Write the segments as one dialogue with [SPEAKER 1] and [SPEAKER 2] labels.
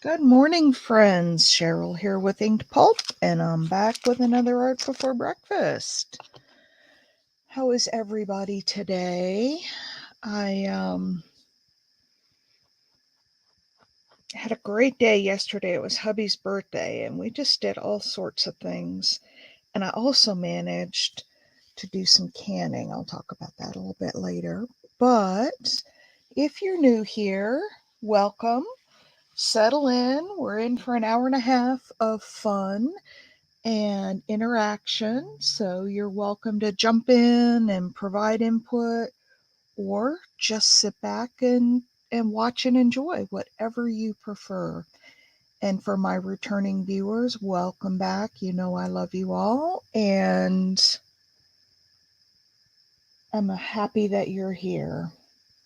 [SPEAKER 1] Good morning, friends. Cheryl here with Inked Pulp, and I'm back with another Art Before Breakfast. How is everybody today? I had a great day yesterday. It was hubby's birthday, and we just did all sorts of things. And I also managed to do some canning. I'll talk about that a little bit later. But if you're new here, welcome. Settle in. We're in for an hour and a half of fun and interaction. So you're welcome to jump in and provide input or just sit back and watch and enjoy whatever you prefer. And for my returning viewers, welcome back. You know I love you all and I'm happy that you're here.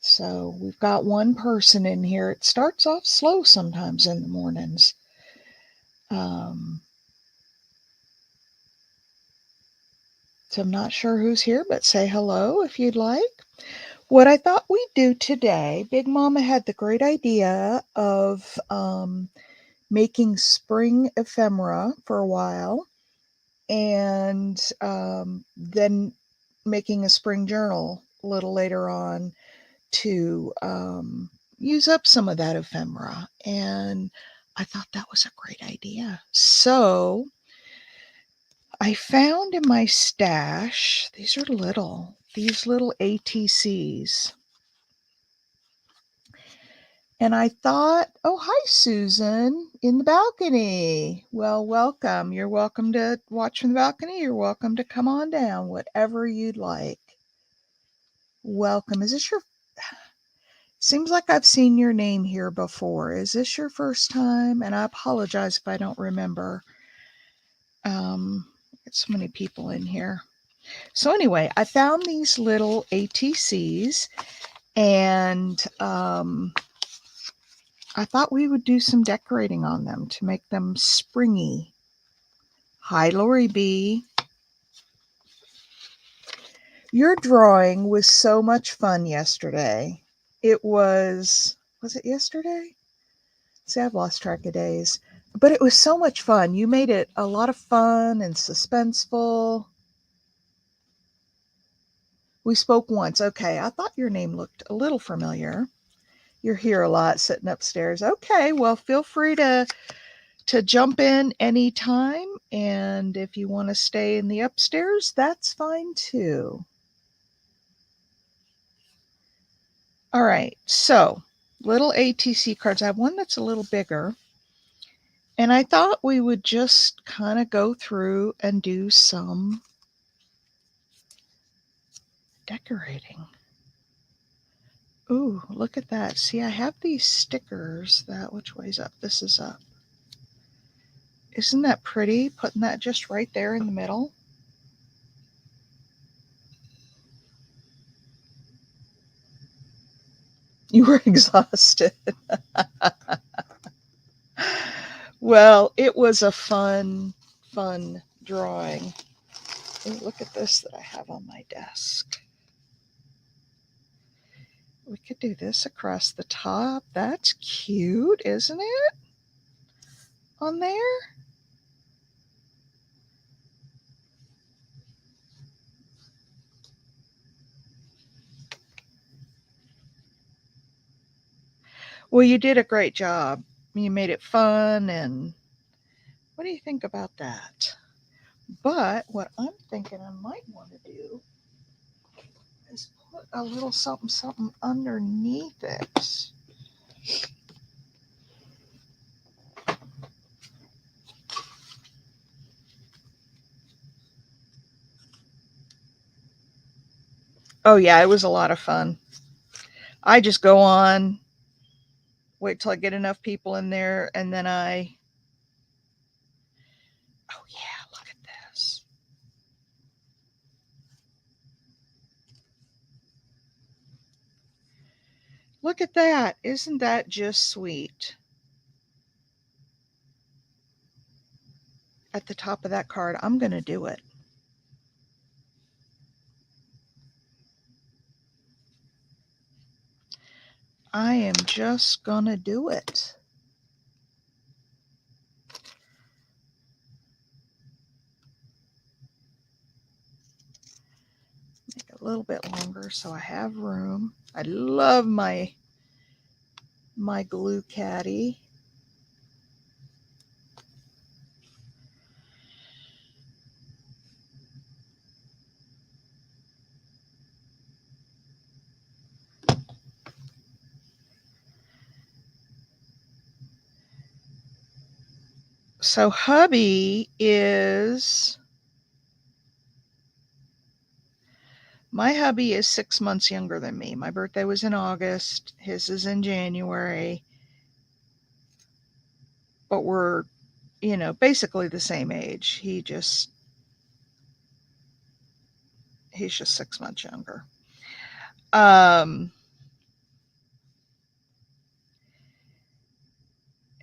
[SPEAKER 1] So we've got one person in here. It starts off slow sometimes in the mornings. So I'm not sure who's here, but say hello if you'd like. What I thought we'd do today, Big Mama had the great idea of making spring ephemera for a while and then making a spring journal a little later on to use up some of that ephemera. And I thought that was a great idea. So I found in my stash, these little ATCs. And I thought, oh, hi, Susan, in the balcony. Well, welcome. You're welcome to watch from the balcony. You're welcome to come on down, whatever you'd like. Welcome. Is this your, seems like I've seen your name here before. Is this your first time? And I apologize if I don't remember. Got so many people in here. So anyway, I found these little ATCs and I thought we would do some decorating on them to make them springy. Hi, Lori B. Your drawing was so much fun yesterday. It was it yesterday? See, I've lost track of days. But it was so much fun. You made it a lot of fun and suspenseful. We spoke once. Okay, I thought your name looked a little familiar. You're here a lot sitting upstairs. Okay, well, feel free to jump in anytime. And if you want to stay in the upstairs, that's fine too. All right, so little ATC cards. I have one that's a little bigger. And I thought we would just kind of go through and do some decorating. Ooh, look at that. See, I have these stickers that, which way's up? This is up. Isn't that pretty? Putting that just right there in the middle. You were exhausted. Well, it was a fun drawing. Ooh, look at this that I have on my desk. We could do this across the top. That's cute, isn't it? On there. Well, you did a great job. You made it fun, and what do you think about that? But what I'm thinking I might want to do is put a little something underneath it. Oh, yeah, it was a lot of fun. I just go on, wait till I get enough people in there, and then oh, yeah, look at this. Look at that. Isn't that just sweet? At the top of that card, I'm going to do it. I am just going to do it. a little bit longer so I have room. I love my glue caddy. So hubby my hubby is 6 months younger than me. My birthday was in August. His is in January. But we're, basically the same age. He's just 6 months younger.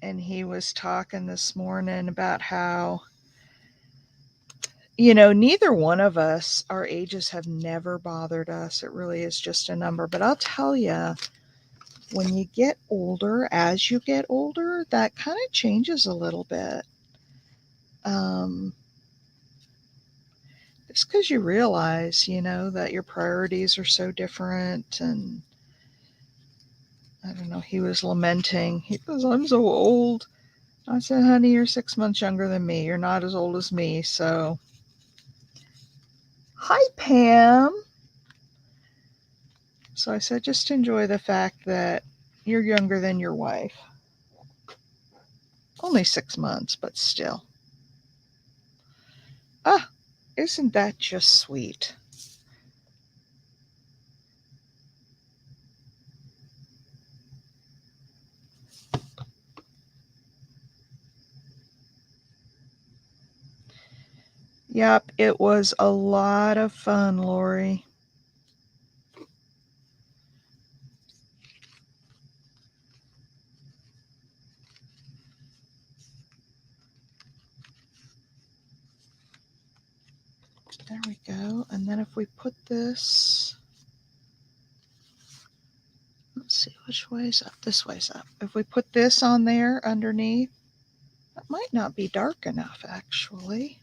[SPEAKER 1] And he was talking this morning about how, neither one of us, our ages have never bothered us. It really is just a number. But I'll tell you, when you get older, as you get older, that kind of changes a little bit. Just because you realize, that your priorities are so different. And I don't know, he was lamenting. He goes, I'm so old. I said, honey, you're 6 months younger than me. You're not as old as me. So, hi, Pam. So I said, just enjoy the fact that you're younger than your wife. Only 6 months, but still. Ah, isn't that just sweet? Yep, it was a lot of fun, Lori. There we go. And then if we put this, let's see, which way's up? This way's up. If we put this on there underneath, that might not be dark enough, actually.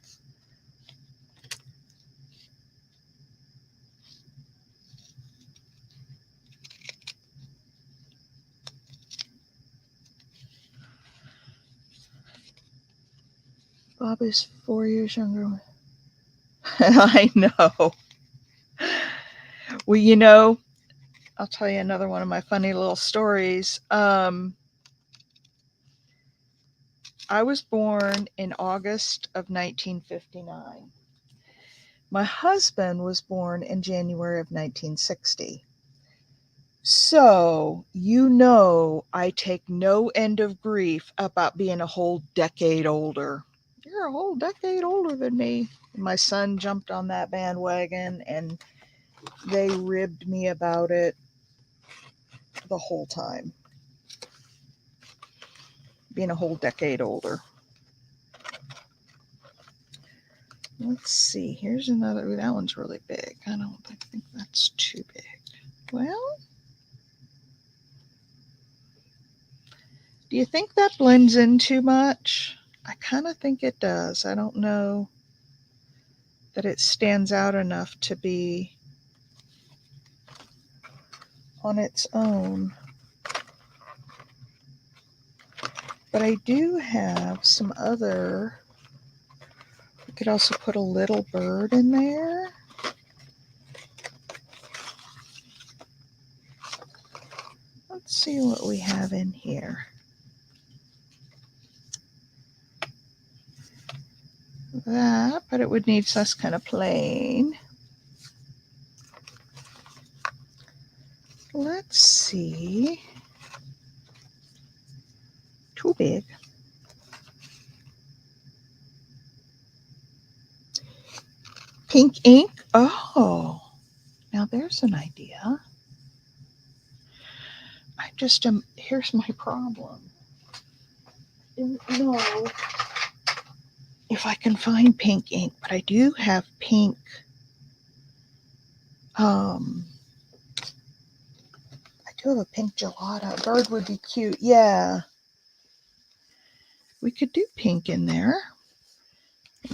[SPEAKER 1] Bob is 4 years younger. I know. Well, I'll tell you another one of my funny little stories. I was born in August of 1959. My husband was born in January of 1960. So, I take no end of grief about being a whole decade older. You're a whole decade older than me. My son jumped on that bandwagon and they ribbed me about it the whole time. Being a whole decade older. Let's see. Here's another. Ooh, that one's really big. I think that's too big. Well, do you think that blends in too much? I kind of think it does. I don't know that it stands out enough to be on its own. But I do have some other. We could also put a little bird in there. Let's see what we have in here. That, but it would need us kind of plain. Let's see. Too big. Pink ink. Oh, now there's an idea. Here's my problem. I don't know if I can find pink ink, but I do have pink. I do have a pink gelato. A bird would be cute. Yeah. We could do pink in there.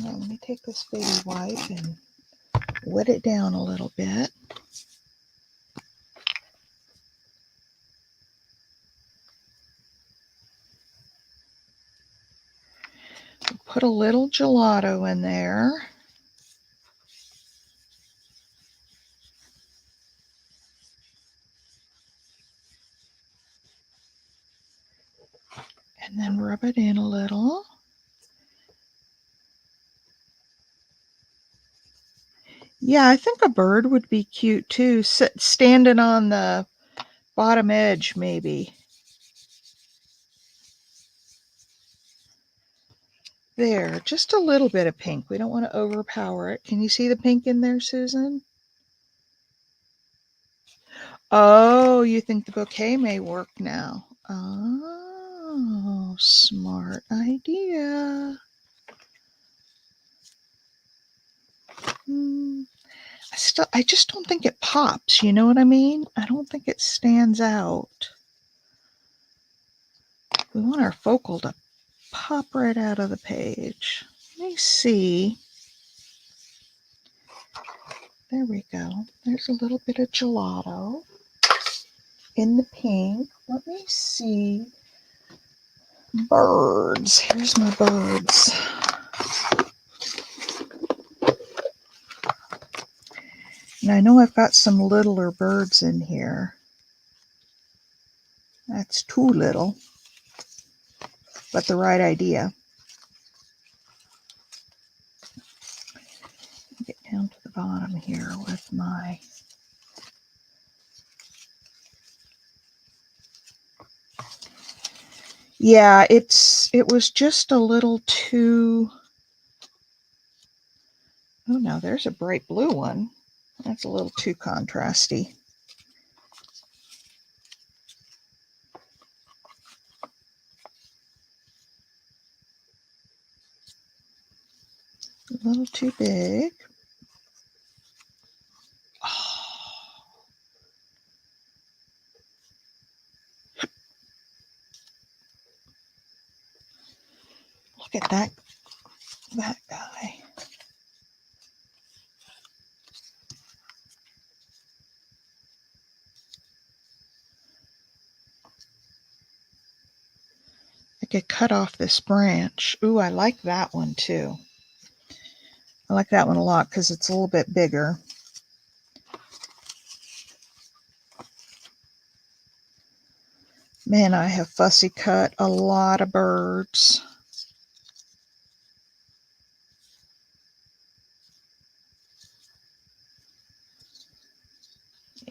[SPEAKER 1] Let me take this baby wipe and wet it down a little bit. Put a little gelato in there. And then rub it in a little. Yeah, I think a bird would be cute too, standing on the bottom edge maybe. There, just a little bit of pink. We don't want to overpower it. Can you see the pink in there, Susan? Oh, you think the bouquet may work now? Oh, smart idea. I just don't think it pops. You know what I mean? I don't think it stands out. We want our focal to pop right out of the page. Let me see. There we go. There's a little bit of gelato in the pink. Let me see. Birds. Here's my birds. And I know I've got some littler birds in here. That's too little, but the right idea. Get down to the bottom here with my yeah, it was just a little too. Oh no, there's a bright blue one. That's a little too contrasty. A little too big. Oh. Look at that guy. I could cut off this branch. Ooh, I like that one too. I like that one a lot because it's a little bit bigger. Man, I have fussy cut a lot of birds.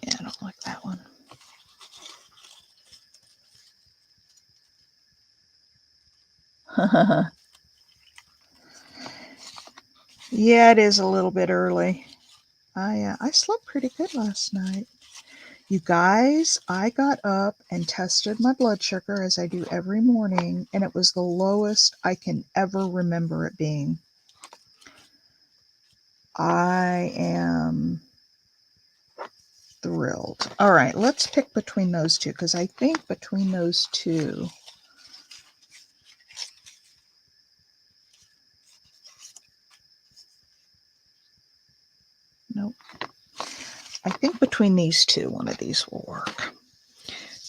[SPEAKER 1] Yeah, I don't like that one. Yeah, it is a little bit early. I slept pretty good last night. You guys, I got up and tested my blood sugar as I do every morning, and it was the lowest I can ever remember it being. I am thrilled. All right, let's pick between those two because I think between those two. Nope. I think between these two, one of these will work.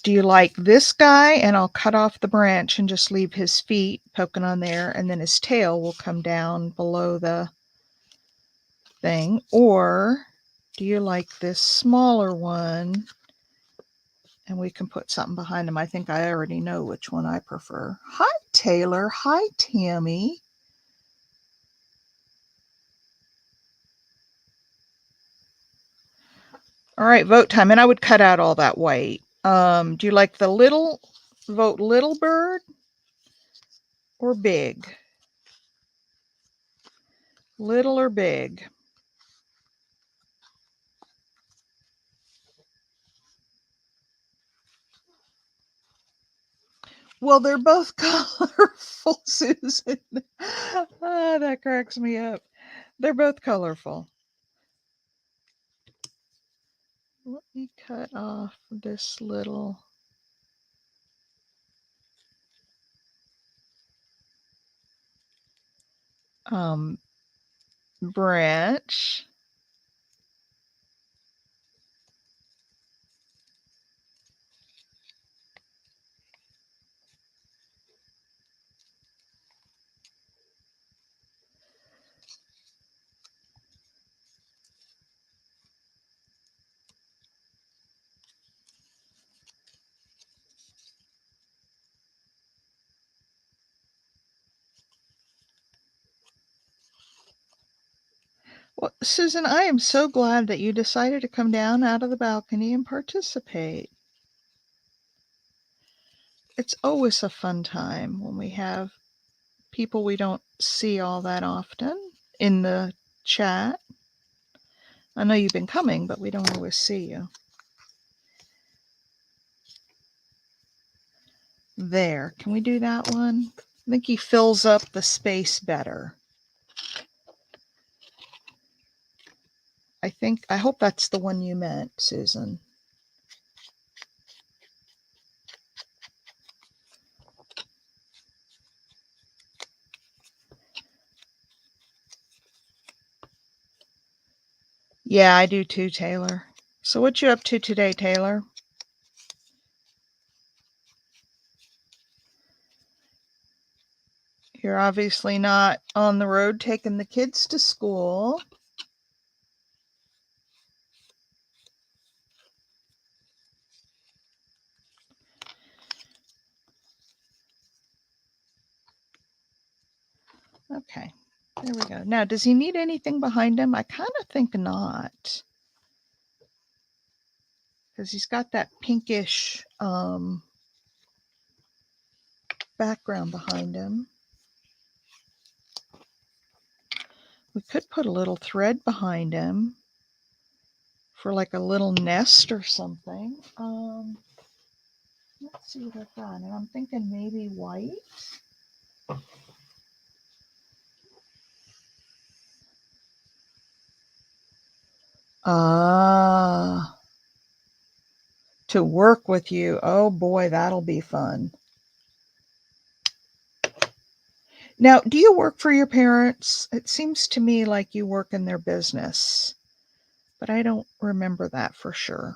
[SPEAKER 1] Do you like this guy? And I'll cut off the branch and just leave his feet poking on there, and then his tail will come down below the thing. Or do you like this smaller one? And we can put something behind him. I think I already know which one I prefer. Hi, Taylor. Hi, Tammy. All right, vote time. And I would cut out all that white. Do you like the vote little bird or big? Little or big? Well, they're both colorful, Susan. That cracks me up. They're both colorful. Let me cut off this little branch. Well, Susan, I am so glad that you decided to come down out of the balcony and participate. It's always a fun time when we have people we don't see all that often in the chat. I know you've been coming, but we don't always see you. There, can we do that one? I think he fills up the space better. I hope that's the one you meant, Susan. Yeah, I do too, Taylor. So what you up to today, Taylor? You're obviously not on the road taking the kids to school. Okay, there we go. Now, does he need anything behind him? I kind of think not. Because he's got that pinkish background behind him. We could put a little thread behind him for like a little nest or something. Let's see what I've got. And I'm thinking maybe white. Ah, to work with you. Oh boy, that'll be fun. Now, do you work for your parents? It seems to me like you work in their business, but I don't remember that for sure.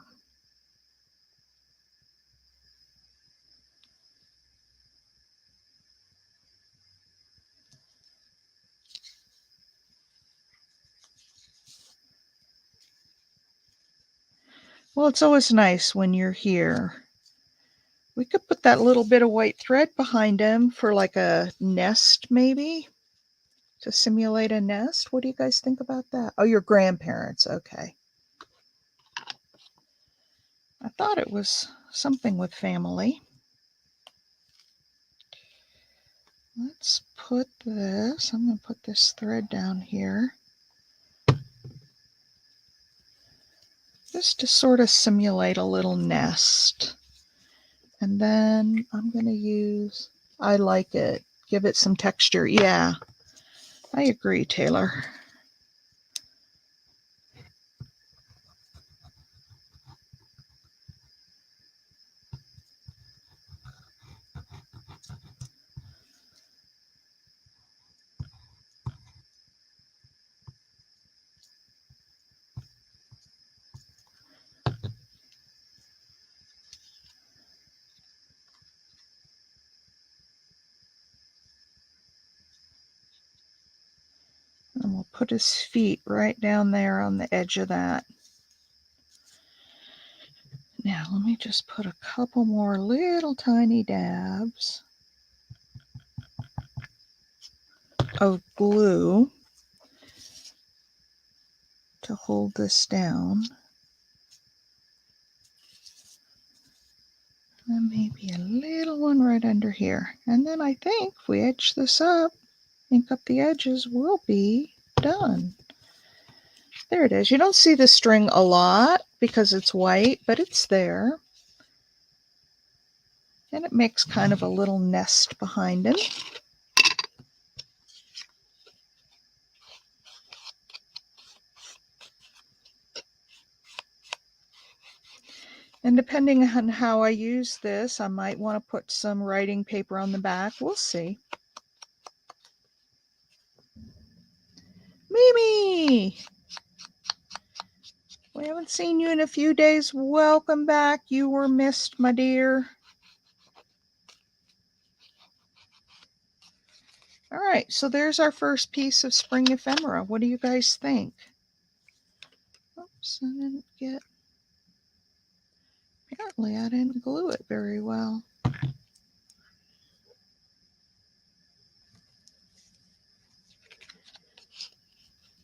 [SPEAKER 1] Well, it's always nice when you're here. We could put that little bit of white thread behind him for like a nest, maybe, to simulate a nest. What do you guys think about that? Oh, your grandparents. Okay. I thought it was something with family. Let's put this, I'm going to put this thread down here. Just to sort of simulate a little nest. And then I'm going to use, I like it, give it some texture. Yeah, I agree, Taylor. And we'll put his feet right down there on the edge of that. Now let me just put a couple more little tiny dabs of glue to hold this down. And maybe a little one right under here. And then I think if we edge this up, ink up the edges, we'll be done. There it is. You don't see the string a lot because it's white, but it's there. And it makes kind of a little nest behind him. And depending on how I use this, I might want to put some writing paper on the back. We'll see. Mimi! We haven't seen you in a few days. Welcome back. You were missed, my dear. All right, so there's our first piece of spring ephemera. What do you guys think? Oops, I didn't get... Apparently I didn't glue it very well.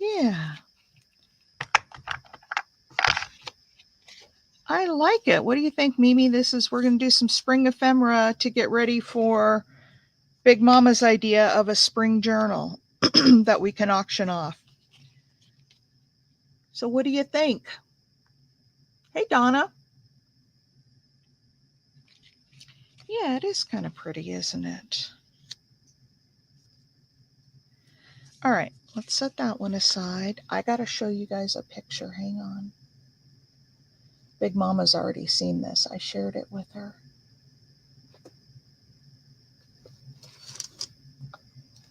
[SPEAKER 1] Yeah. like it. What do you think, Mimi? We're going to do some spring ephemera to get ready for Big Mama's idea of a spring journal that we can auction off. So what do you think? Hey, Donna. Yeah, it is kind of pretty, isn't it? All right, let's set that one aside. I got to show you guys a picture. Hang on. Big Mama's already seen this. I shared it with her.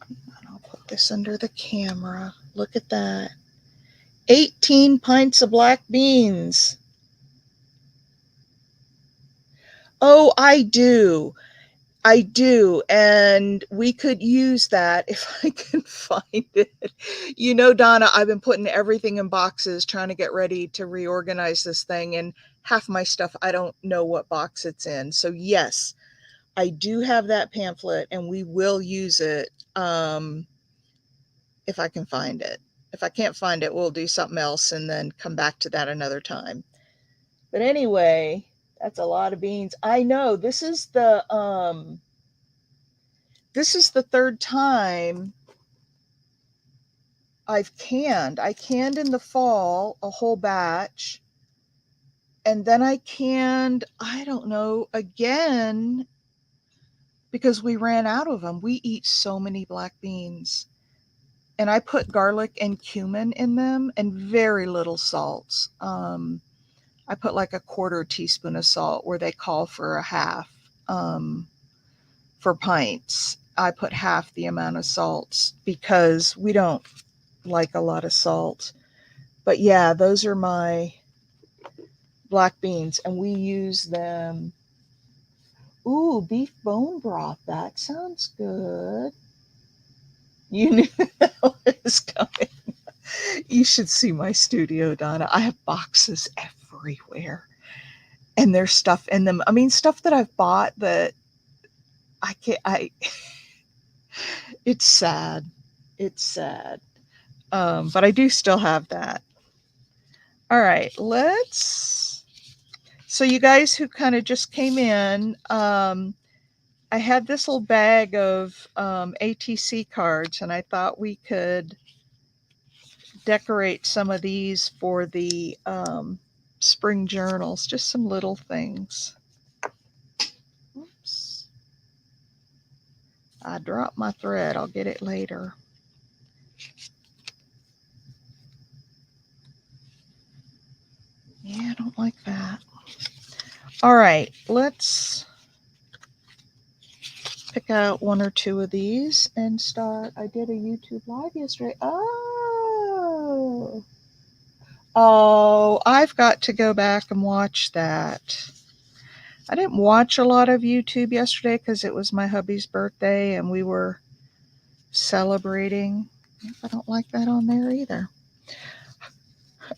[SPEAKER 1] And I'll put this under the camera. Look at that. 18 pints of black beans. Oh, I do. I do. And we could use that if I can find it. You know, Donna, I've been putting everything in boxes trying to get ready to reorganize this thing. And half my stuff, I don't know what box it's in. So, yes, I do have that pamphlet and we will use it if I can find it. If I can't find it, we'll do something else and then come back to that another time. But anyway, that's a lot of beans. I know this is the third time I've canned. I canned in the fall a whole batch. And then I canned, I don't know, again because we ran out of them. We eat so many black beans. And I put garlic and cumin in them and very little salt. I put like a quarter teaspoon of salt where they call for a half. For pints, I put half the amount of salt because we don't like a lot of salt. But yeah, those are my black beans and we use them. Ooh, beef bone broth. That sounds good. You knew that was coming. You should see my studio, Donna. I have boxes everywhere. And there's stuff in them. I mean, stuff that I've bought that I can't, it's sad. It's sad. But I do still have that. All right, so you guys who kind of just came in, I had this little bag of ATC cards and I thought we could decorate some of these for the spring journals, just some little things. Oops. I dropped my thread. I'll get it later. Yeah, I don't like that. All right, let's pick out one or two of these and start. I did a YouTube live yesterday. Oh, I've got to go back and watch that. I didn't watch a lot of YouTube yesterday because it was my hubby's birthday and we were celebrating. I don't like that on there either.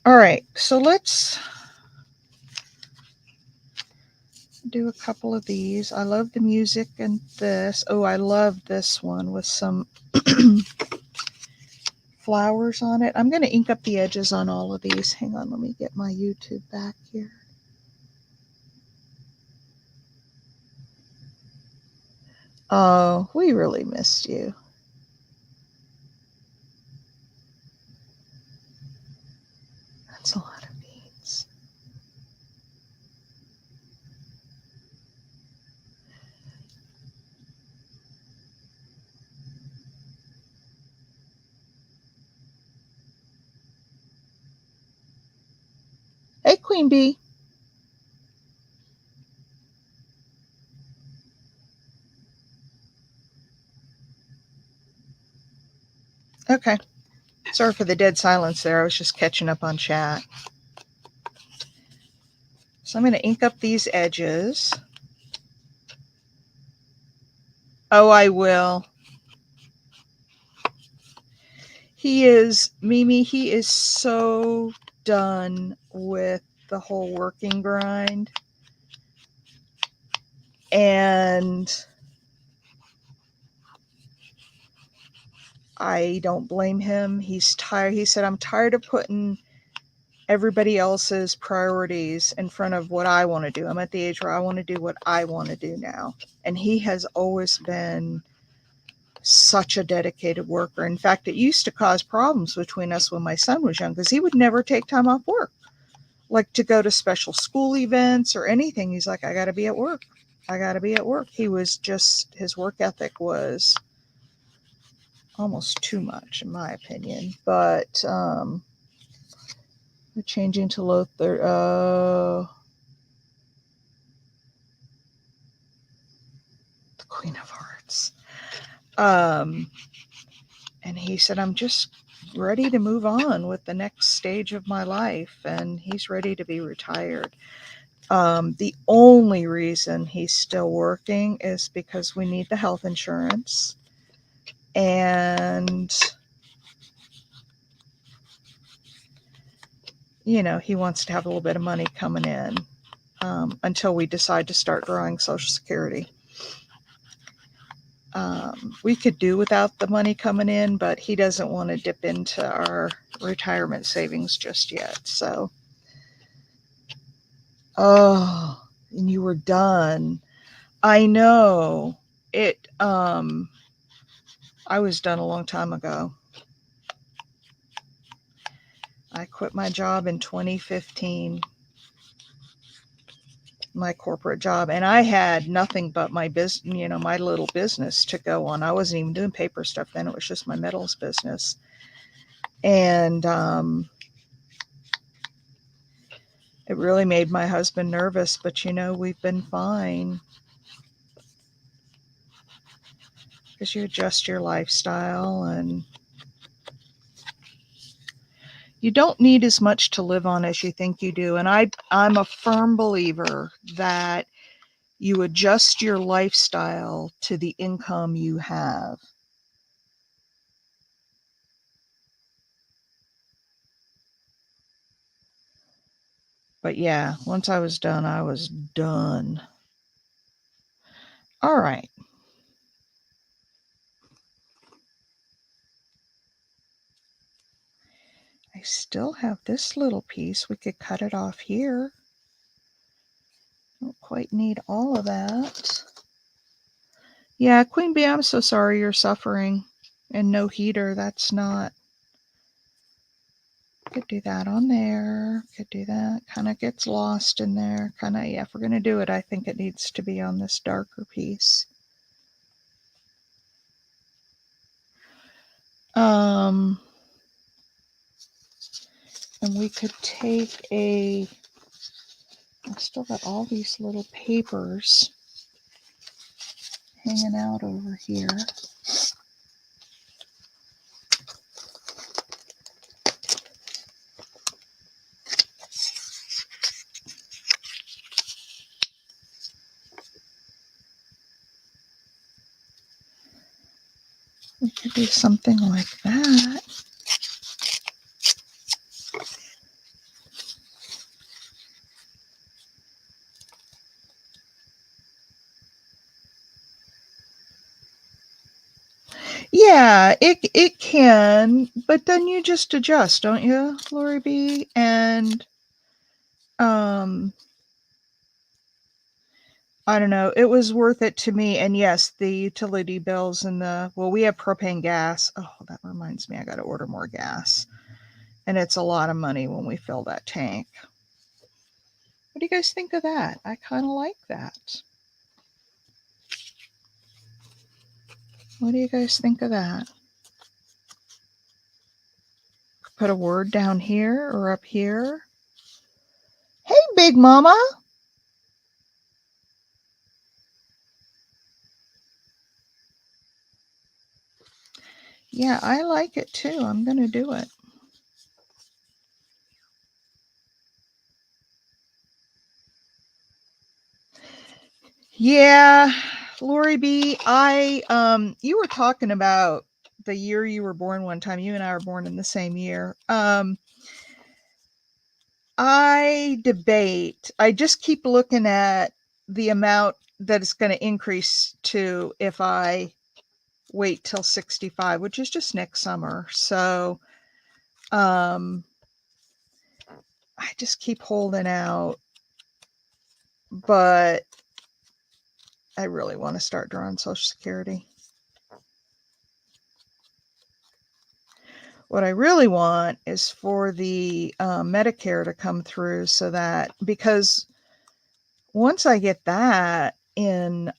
[SPEAKER 1] All right, so let's do a couple of these. I love the music and this. Oh, I love this one with some flowers on it. I'm going to ink up the edges on all of these. Hang on, let me get my YouTube back here. Oh, we really missed you. That's a lot of beans. Hey, Queen Bee. Okay. Sorry for the dead silence there. I was just catching up on chat. So I'm going to ink up these edges. Oh, I will. Mimi, he is so done with the whole working grind. And I don't blame him. He's tired. He said, I'm tired of putting everybody else's priorities in front of what I want to do. I'm at the age where I want to do what I want to do now. And he has always been such a dedicated worker. In fact, it used to cause problems between us when my son was young because he would never take time off work, like to go to special school events or anything. He's like, I got to be at work. I got to be at work. He was just, his work ethic was almost too much, in my opinion. But we're changing to low third. The Queen of Hearts. And he said, I'm just ready to move on with the next stage of my life. And he's ready to be retired. The only reason he's still working is because we need the health insurance. And, you know, he wants to have a little bit of money coming in until we decide to start drawing Social Security. We could do without the money coming in, but he doesn't want to dip into our retirement savings just yet. So, oh, and you were done. I know it. I was done a long time ago. I quit my job in 2015, my corporate job, and I had nothing but my business, you know, my little business to go on. I wasn't even doing paper stuff then. It was just my metals business. And it really made my husband nervous, but you know, we've been fine. Because you adjust your lifestyle and you don't need as much to live on as you think you do. And I'm a firm believer that you adjust your lifestyle to the income you have. But yeah, once I was done, I was done. All right. I still have this little piece. We could cut it off here. Don't quite need all of that. Yeah, Queen Bee, I'm so sorry you're suffering. And no heater, that's not. Could do that on there. Could do that. Kind of gets lost in there. Kind of, yeah, if we're going to do it, I think it needs to be on this darker piece. And we could take a, I still got all these little papers hanging out over here. We could do something like that. Yeah, it can, but then you just adjust, don't you, Lori B? And I don't know, it was worth it to me. And yes, the utility bills and well, we have propane gas. Oh, that reminds me, I got to order more gas. And it's a lot of money when we fill that tank. What do you guys think of that? I kind of like that. What do you guys think of that? Put a word down here or up here. Hey, Big Mama. Yeah, I like it too. I'm going to do it. Yeah, Lori B, you were talking about the year you were born one time. You and I were born in the same year. I debate. I just keep looking at the amount that it's going to increase to if I wait till 65, which is just next summer. So, I just keep holding out, but I really want to start drawing Social Security. What I really want is for the Medicare to come through, so that, because once I get that in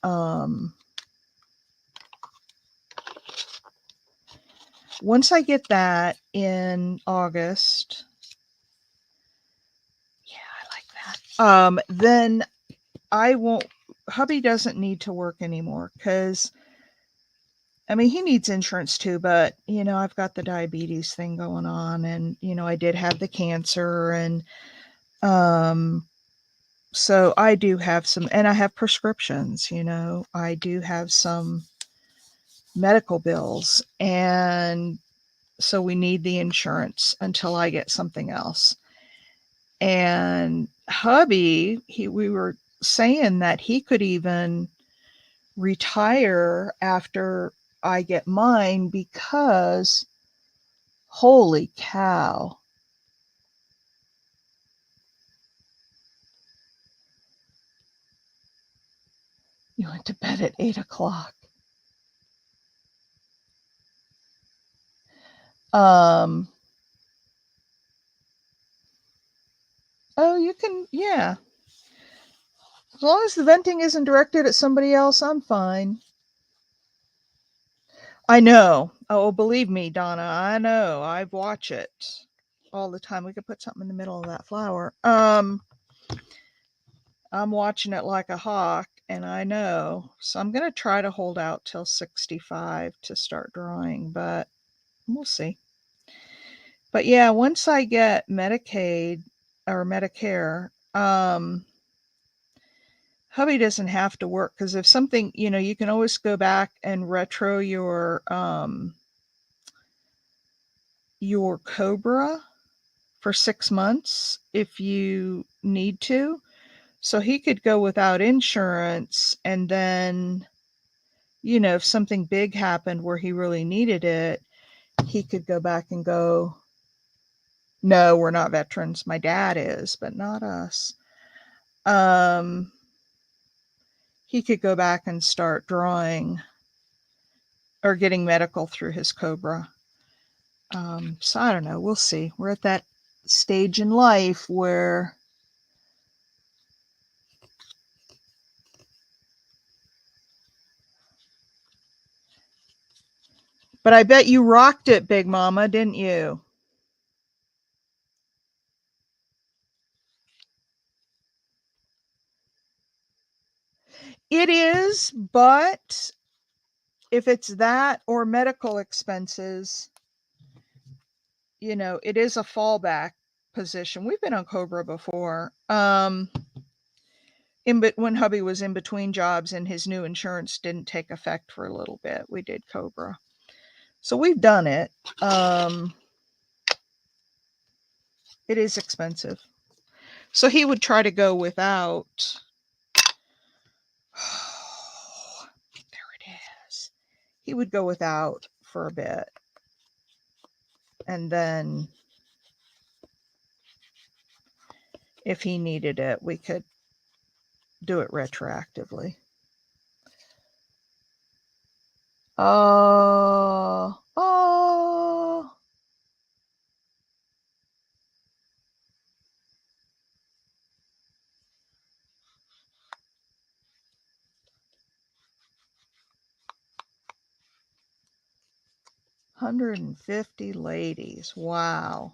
[SPEAKER 1] August, yeah, I like that. Then I won't. Hubby doesn't need to work anymore, because I mean, he needs insurance too, but I've got the diabetes thing going on, and I did have the cancer, and um so I do have some, and I have prescriptions, I do have some medical bills, and so we need the insurance until I get something else. And hubby, we were saying that he could even retire after I get mine, because holy cow. You went to bed at 8 o'clock. Um, oh, you can, yeah. As long as the venting isn't directed at somebody else, I'm fine. I know. Oh, believe me, Donna, I know. I watch it all the time. We could put something in the middle of that flower. I'm watching it like a hawk, and I know. So I'm going to try to hold out till 65 to start drawing, but we'll see. But yeah, once I get Medicaid or Medicare, hubby doesn't have to work, because if something, you can always go back and retro your Cobra for 6 months if you need to. So he could go without insurance, and then, if something big happened where he really needed it, he could go back and go, no, we're not veterans. My dad is, but not us. Um, he could go back and start drawing or getting medical through his Cobra. So I don't know. We'll see. We're at that stage in life where but I bet you rocked it, Big Mama, didn't you? It is, but if it's that or medical expenses, it is a fallback position. We've been on Cobra before. When hubby was in between jobs and his new insurance didn't take effect for a little bit, we did Cobra. So we've done it. It is expensive. So he would try to go without. There it is. He would go without for a bit. And then if he needed it, we could do it retroactively. Oh. 150 ladies. Wow.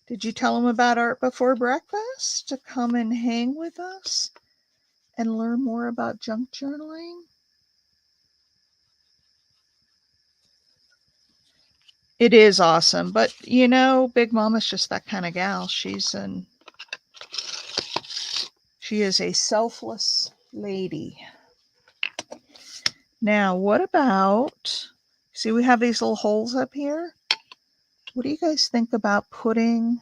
[SPEAKER 1] Did you tell them about Art Before Breakfast to come and hang with us and learn more about junk journaling? It is awesome, but Big Mama's just that kind of gal. She is a selfless lady. Now, what about, see, we have these little holes up here. What do you guys think about putting,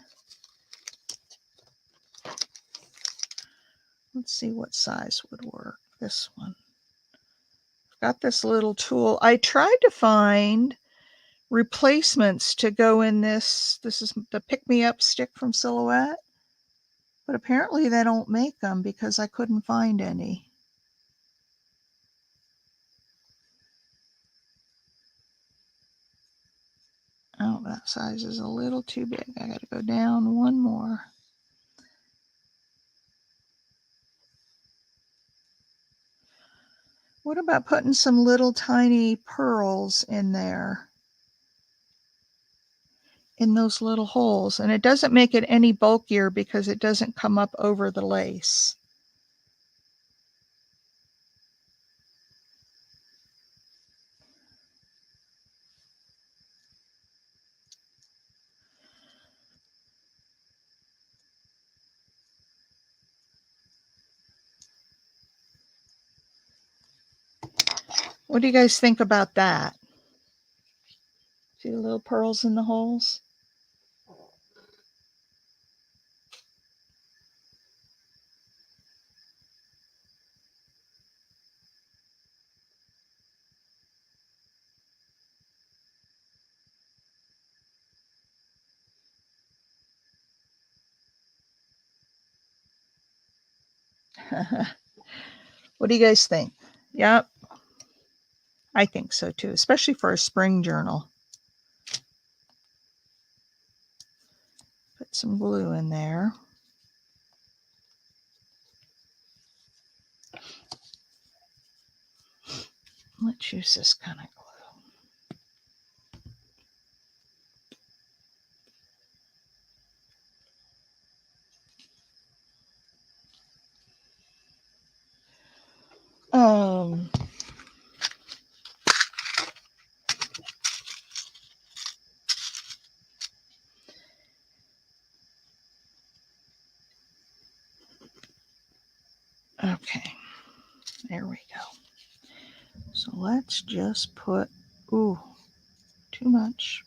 [SPEAKER 1] let's see what size would work. This one. I've got this little tool. I tried to find replacements to go in this. This is the Pick Me Up stick from Silhouette. But apparently they don't make them because I couldn't find any. Oh, that size is a little too big. I got to go down one more. What about putting some little tiny pearls in there? In those little holes. And it doesn't make it any bulkier because it doesn't come up over the lace. What do you guys think about that? See the little pearls in the holes? What do you guys think? Yep, I think so too, especially for a spring journal. Put some glue in there. Let's use this kind of glue. Okay, there we go. So let's just put, ooh, too much.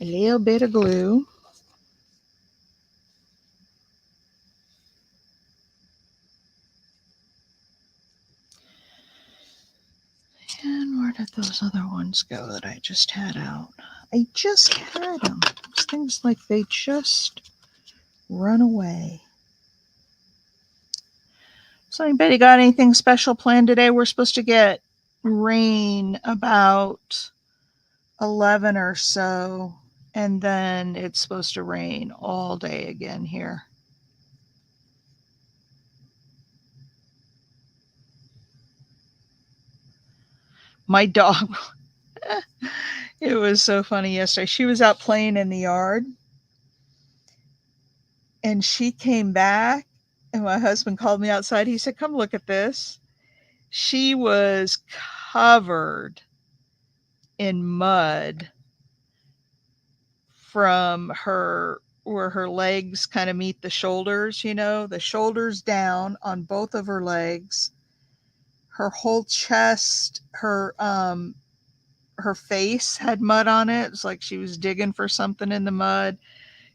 [SPEAKER 1] A little bit of glue. And where did those other ones go that I just had out? I just had them. These things like they just run away. So anybody got anything special planned today? We're supposed to get rain about 11 or so, and then it's supposed to rain all day again here. My dog, it was so funny yesterday. She was out playing in the yard and she came back, and my husband called me outside. He said, "Come look at this." She was covered in mud from her where her legs kind of meet the shoulders, the shoulders down on both of her legs. Her whole chest, her face had mud on it. It's like she was digging for something in the mud.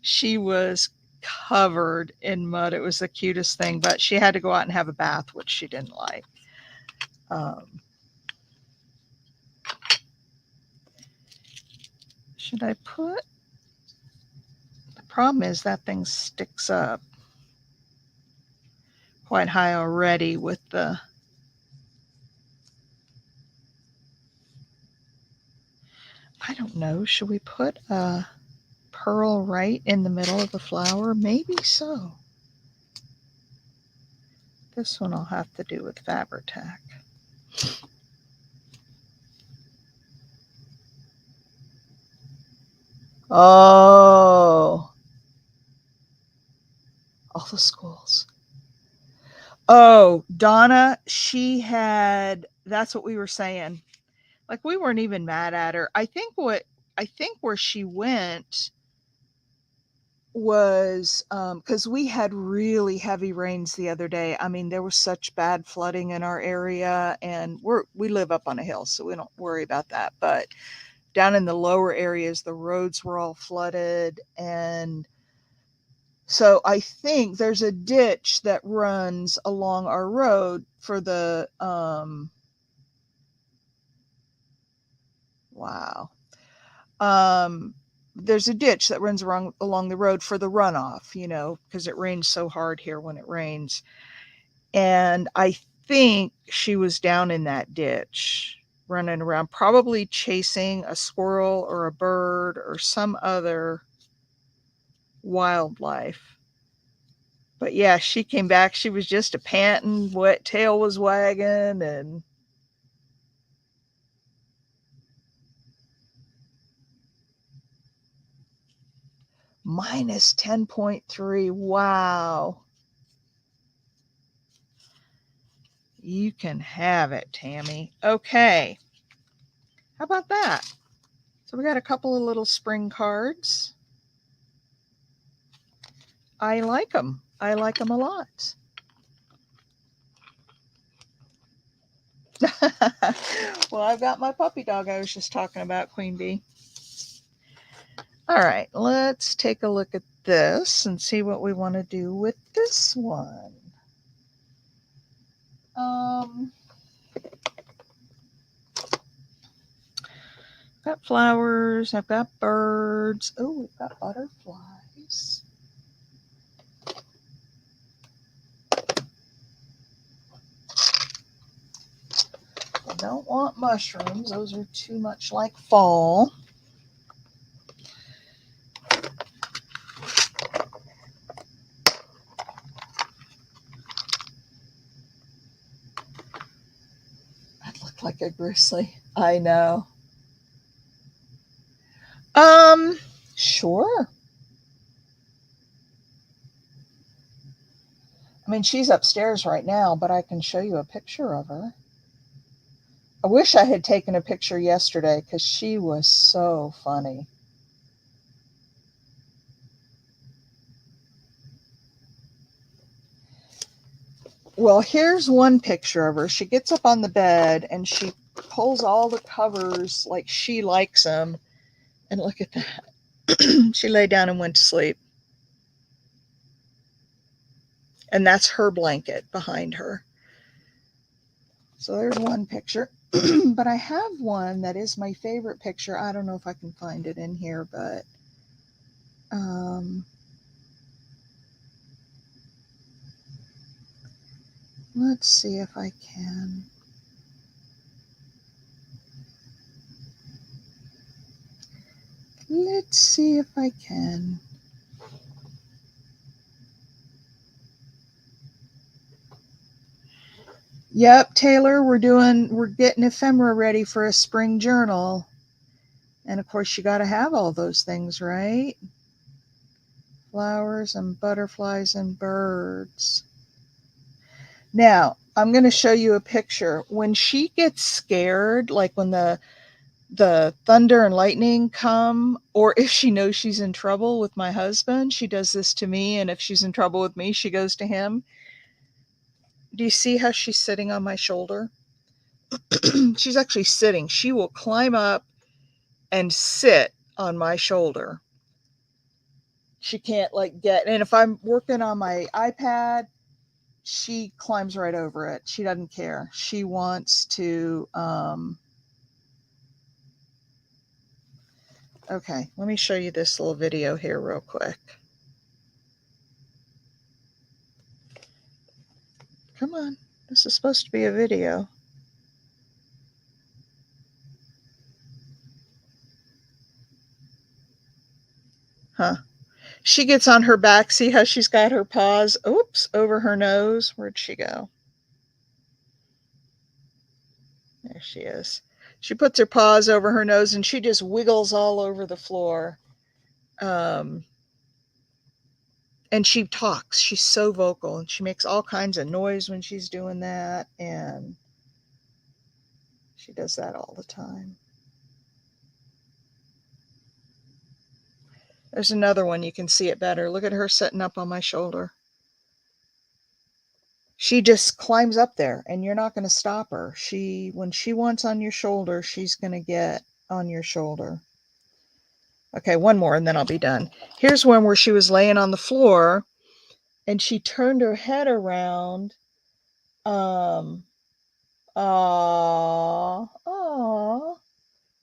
[SPEAKER 1] She was covered in mud. It was the cutest thing, but she had to go out and have a bath, which she didn't like. Should I put? The problem is that thing sticks up quite high already with the. I don't know. Should we put a pearl right in the middle of the flower? Maybe so. This one I'll have to do with Fabri-Tac. Oh, all the schools. Oh, Donna, that's what we were saying. Like, we weren't even mad at her. I think where she went was because we had really heavy rains the other day. I mean, there was such bad flooding in our area, and we live up on a hill, so we don't worry about that. But down in the lower areas, the roads were all flooded, and so I think there's a ditch that runs along our road for the wow. there's a ditch that runs along the road for the runoff, because it rains so hard here when it rains. And I think she was down in that ditch, running around, probably chasing a squirrel or a bird or some other wildlife. But yeah, she came back. She was just a panting, wet tail was wagging, and minus 10.3. Wow. You can have it, Tammy. Okay. How about that? So we got a couple of little spring cards. I like them. I like them a lot. Well, I've got my puppy dog I was just talking about, Queen Bee. All right, let's take a look at this and see what we want to do with this one. Got flowers, I've got birds. Oh, we've got butterflies. I don't want mushrooms, those are too much like fall. That looked like a grizzly. I know. Sure. I mean, she's upstairs right now, but I can show you a picture of her. I wish I had taken a picture yesterday because she was so funny. Well, here's one picture of her. She gets up on the bed and she pulls all the covers like she likes them. And look at that. She lay down and went to sleep. And that's her blanket behind her. So there's one picture. But I have one that is my favorite picture. I don't know if I can find it in here, but let's see if I can. Let's see if I can. Yep, Taylor, we're getting ephemera ready for a spring journal. And of course, you got to have all those things, right? Flowers and butterflies and birds. Now, I'm going to show you a picture. When she gets scared, like when the thunder and lightning come, or if she knows she's in trouble with my husband, she does this to me. And if she's in trouble with me, she goes to him. Do you see how she's sitting on my shoulder? She's actually sitting. She will climb up and sit on my shoulder. She can't and if I'm working on my iPad, she climbs right over it. She doesn't care. She wants to, okay, let me show you this little video here real quick. Come on, this is supposed to be a video. Huh. She gets on her back. See how she's got her paws, oops, over her nose. Where'd she go? There she is. She puts her paws over her nose and she just wiggles all over the floor. And she talks. She's so vocal and she makes all kinds of noise when she's doing that. And she does that all the time. There's another one. You can see it better. Look at her sitting up on my shoulder. She just climbs up there and you're not going to stop her. When she wants on your shoulder, she's going to get on your shoulder. Okay, one more and then I'll be done. Here's one where she was laying on the floor and she turned her head around. Aww.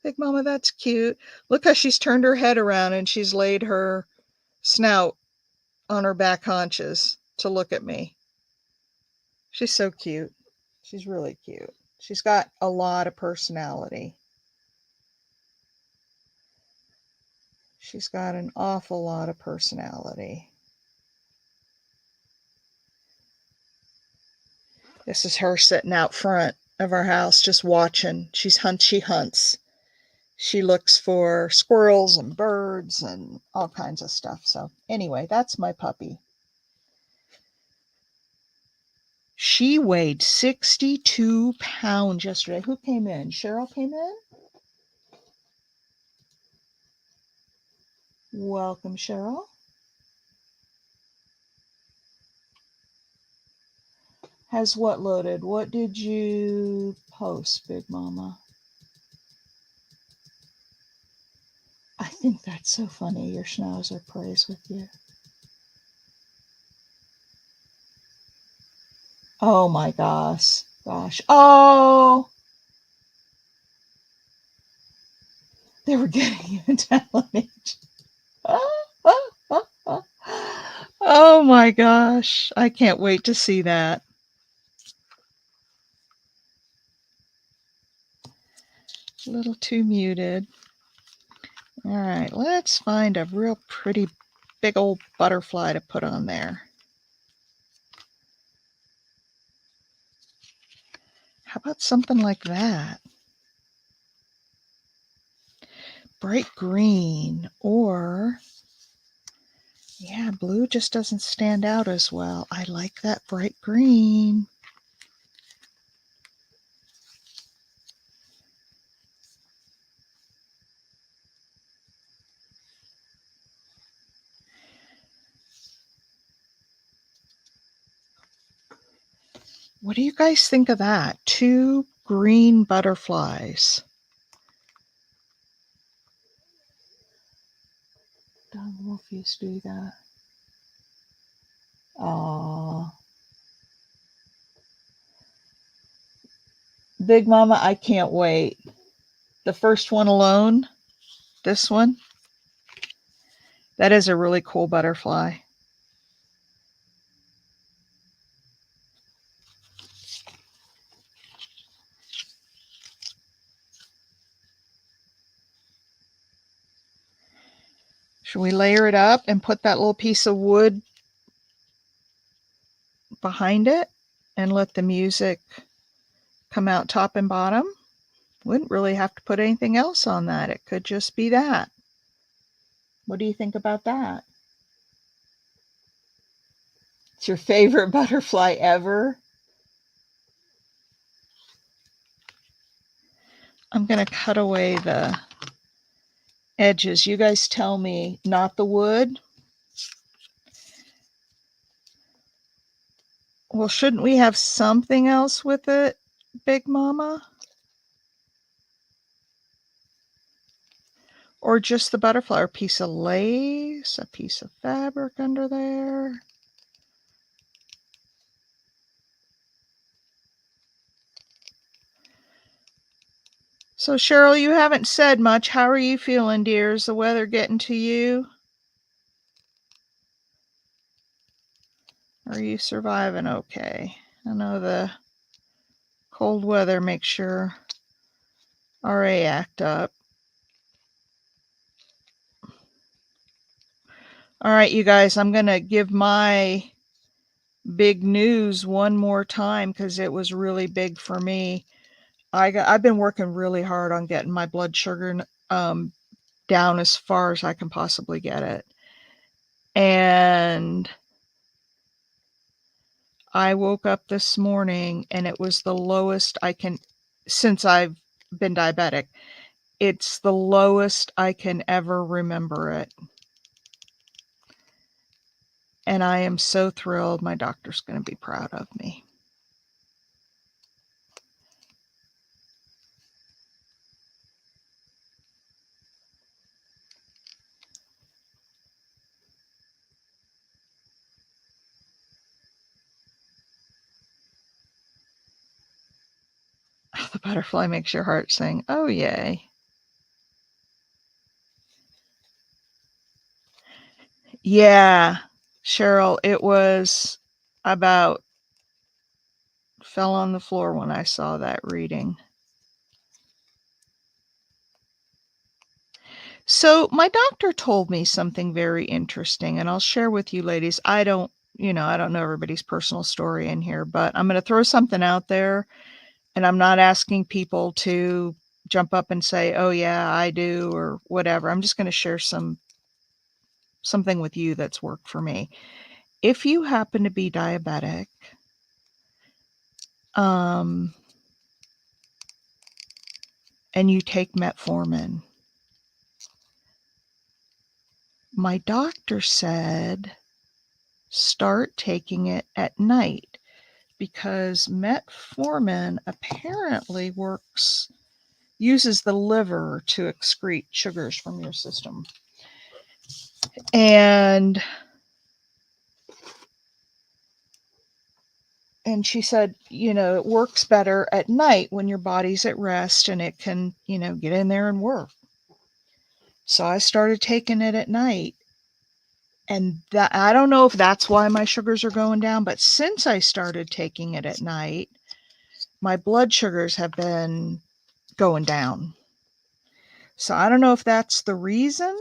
[SPEAKER 1] Big Mama, that's cute. Look how she's turned her head around and she's laid her snout on her back haunches to look at me. She's so cute. She's really cute. She's got a lot of personality. She's got an awful lot of personality. This is her sitting out front of our house just watching. She hunts. She looks for squirrels and birds and all kinds of stuff. So anyway, that's my puppy. She weighed 62 pounds yesterday. Who came in? Cheryl came in? Welcome, Cheryl. Has what loaded? What did you post, Big Mama? I think that's so funny. Your schnauzer plays with you. Oh my gosh. Oh, they were getting you a challenge. Oh my gosh. I can't wait to see that. A little too muted. All right, let's find a real pretty big old butterfly to put on there. How about something like that? Bright green, or yeah, blue just doesn't stand out as well. I like that bright green. What do you guys think of that? 2 green butterflies. Don Wolf used to do that. Aww. Big Mama, I can't wait. The first one alone, this one, that is a really cool butterfly. Should we layer it up and put that little piece of wood behind it and let the music come out top and bottom? Wouldn't really have to put anything else on that. It could just be that. What do you think about that? It's your favorite butterfly ever? I'm going to cut away the edges. You guys tell me, not the wood. Well, shouldn't we have something else with it, Big Mama? Or just the butterfly, or a piece of lace, a piece of fabric under there. So Cheryl, you haven't said much. How are you feeling, dear? Is the weather getting to you? Are you surviving okay? I know the cold weather makes your RA act up. All right, you guys, I'm going to give my big news one more time because it was really big for me. I've been working really hard on getting my blood sugar down as far as I can possibly get it. And I woke up this morning and it was the lowest I can, since I've been diabetic, it's the lowest I can ever remember it. And I am so thrilled. My doctor's going to be proud of me. The butterfly makes your heart sing, oh, yay. Yeah, Cheryl, it was about fell on the floor when I saw that reading. So, my doctor told me something very interesting, and I'll share with you ladies. I don't know everybody's personal story in here, but I'm going to throw something out there, and I'm not asking people to jump up and say, "Oh yeah, I do," or whatever. I'm just going to share something with you that's worked for me. If you happen to be diabetic, um, and you take metformin, my doctor said start taking it at night because metformin apparently uses the liver to excrete sugars from your system. And she said, it works better at night when your body's at rest and it can, get in there and work. So I started taking it at night. And that, I don't know if that's why my sugars are going down, but since I started taking it at night, my blood sugars have been going down. So I don't know if that's the reason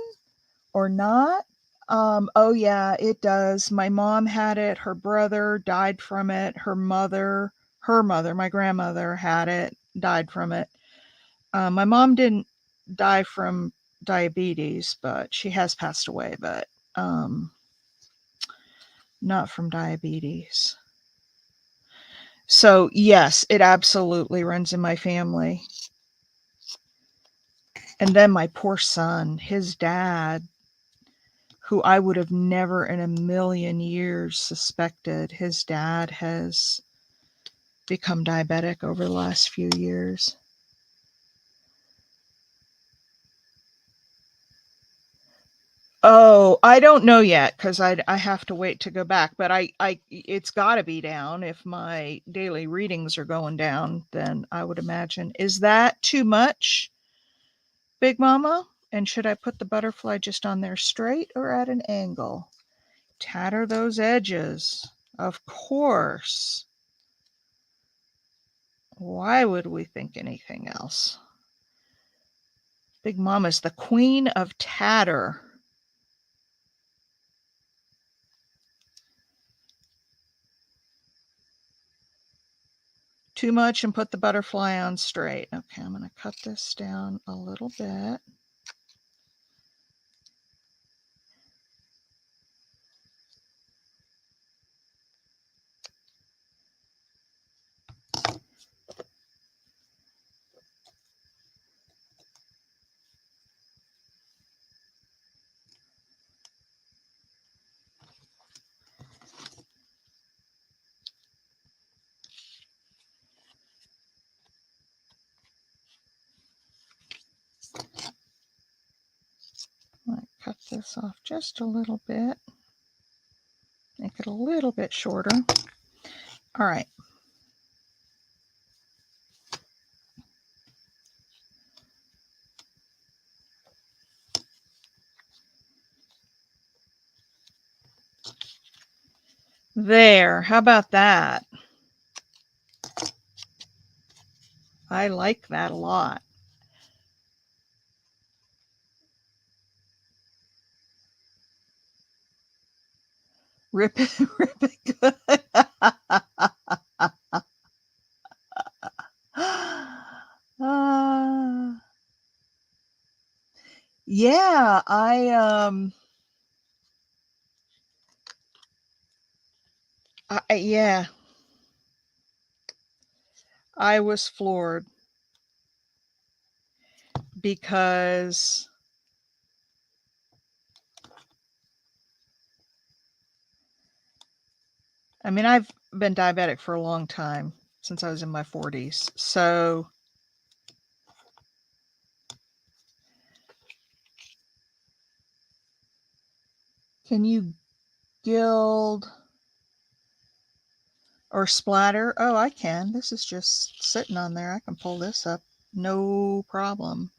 [SPEAKER 1] or not. Oh yeah, it does. My mom had it. Her brother died from it. Her mother, my grandmother had it, died from it. My mom didn't die from diabetes, but she has passed away, but not from diabetes. So yes, it absolutely runs in my family. And then my poor son, his dad, who I would have never in a million years suspected, his dad has become diabetic over the last few years. Oh, I don't know yet because I have to wait to go back, but it's got to be down if my daily readings are going down. Then I would imagine, is that too much, Big Mama? And should I put the butterfly just on there straight or at an angle? Tatter those edges, of course. Why would we think anything else? Big Mama's the queen of tatter. Too much and put the butterfly on straight. Okay, I'm going to cut this down a little bit. I might cut this off just a little bit. Make it a little bit shorter. All right. There. How about that? I like that a lot. Rip it, rip it good. Yeah, yeah, I was floored because I mean, I've been diabetic for a long time, since I was in my 40s. So can you gild or splatter? Oh, I can. This is just sitting on there. I can pull this up. No problem.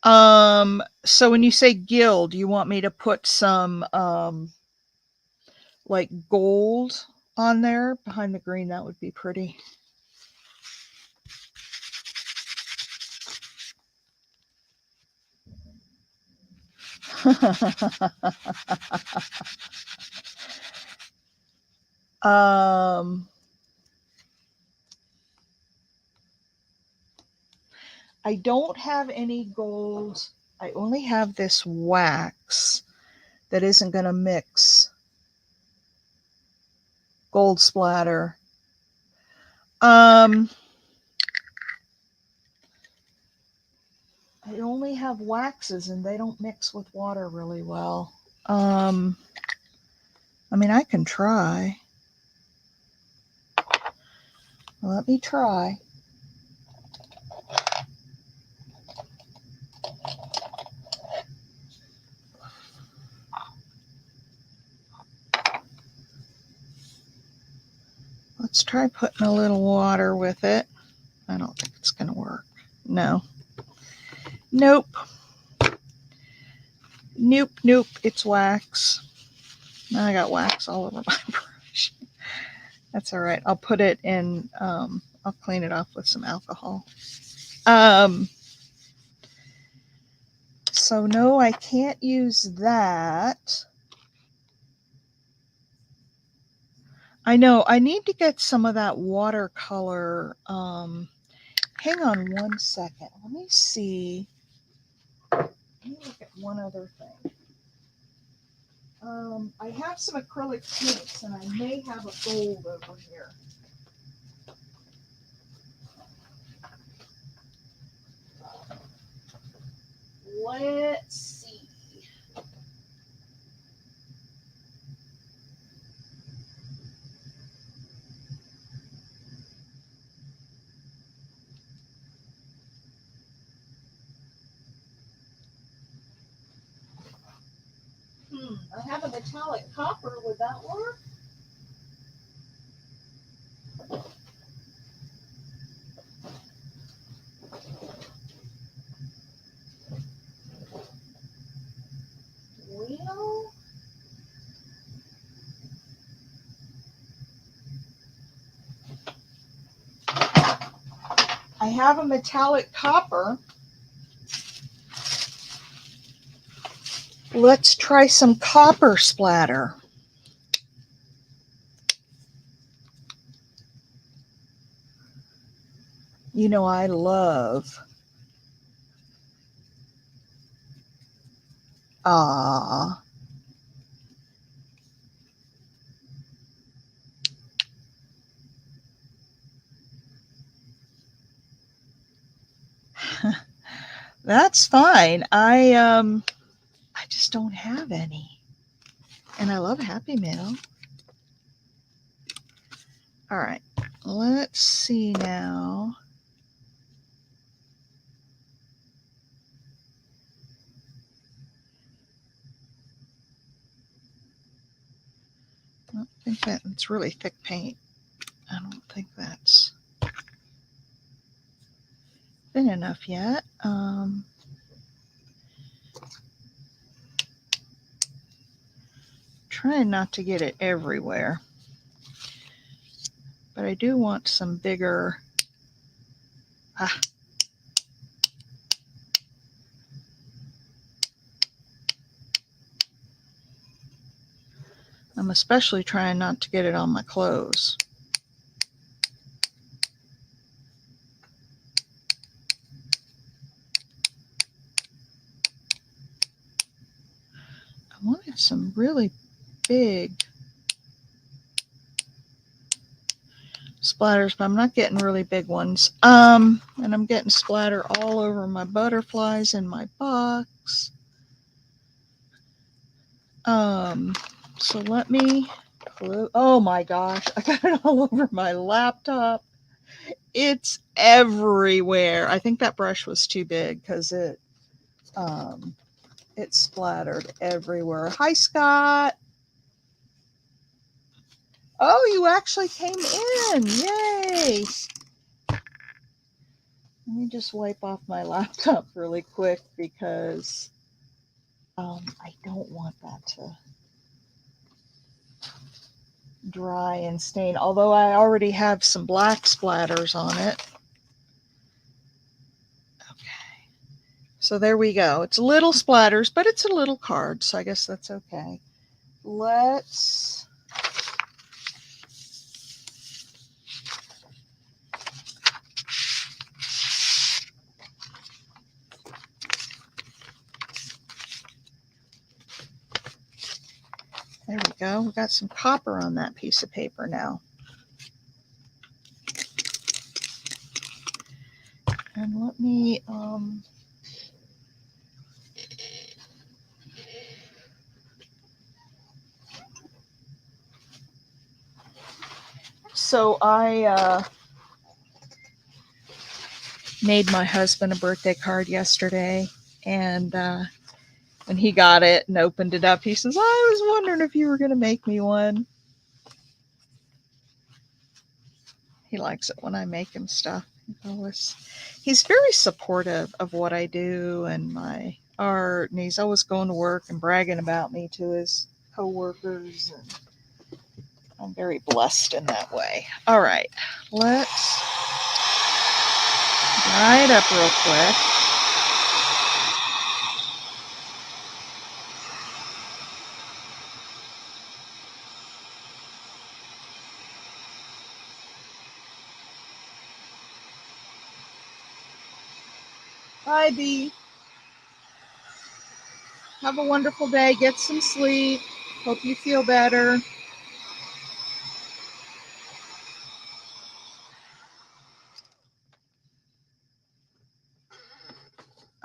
[SPEAKER 1] So when you say gild, you want me to put some like gold on there behind the green? That would be pretty. um I don't have any gold. I only have this wax that isn't going to mix gold splatter. I only have waxes and they don't mix with water really well. I mean, I can try. Let me try. Let's try putting a little water with it. I don't think it's going to work. No. Nope. Nope. It's wax. Now I got wax all over my brush. That's all right. I'll put it in, I'll clean it off with some alcohol. So no, I can't use that. I know, I need to get some of that watercolor. Hang on one second. Let me see. Let me look at one other thing. I have some acrylic paints and I may have a gold over here. Let's see. I have a metallic copper. Would that work? Well, I have a metallic copper. Let's try some copper splatter. You know, I love. Ah. That's fine. I just don't have any. And I love Happy Meal. All right. Let's see now. I don't think that it's really thick paint. I don't think that's thin enough yet. Trying not to get it everywhere. But I do want some bigger. I'm especially trying not to get it on my clothes. I wanted some really big splatters, but I'm not getting really big ones. And I'm getting splatter all over my butterflies in my box. So let me, oh my gosh, I got it all over my laptop. It's everywhere. I think that brush was too big because it splattered everywhere. Hi, Scott. Oh, you actually came in. Yay. Let me just wipe off my laptop really quick because I don't want that to dry and stain, although I already have some black splatters on it. Okay, so there we go. It's little splatters, but it's a little card, so I guess that's okay. Let's there we go. We got some copper on that piece of paper now. And let me so I made my husband a birthday card yesterday, and when he got it and opened it up, he says, "I was wondering if you were going to make me one." He likes it when I make him stuff. He's very supportive of what I do and my art, and he's always going to work and bragging about me to his coworkers, and I'm very blessed in that way. All right, let's dry it up real quick. Bye, Bee. Have a wonderful day. Get some sleep. Hope you feel better.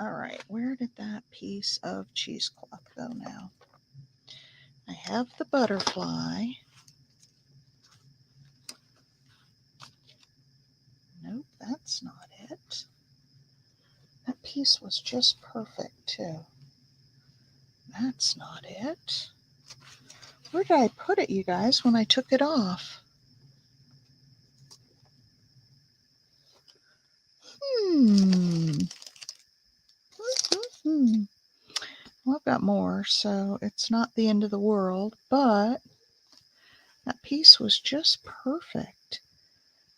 [SPEAKER 1] All right, where did that piece of cheesecloth go now? I have the butterfly. Nope, that's not it. That piece was just perfect, too. That's not it. Where did I put it, you guys, when I took it off? Well, I've got more, so it's not the end of the world, but that piece was just perfect.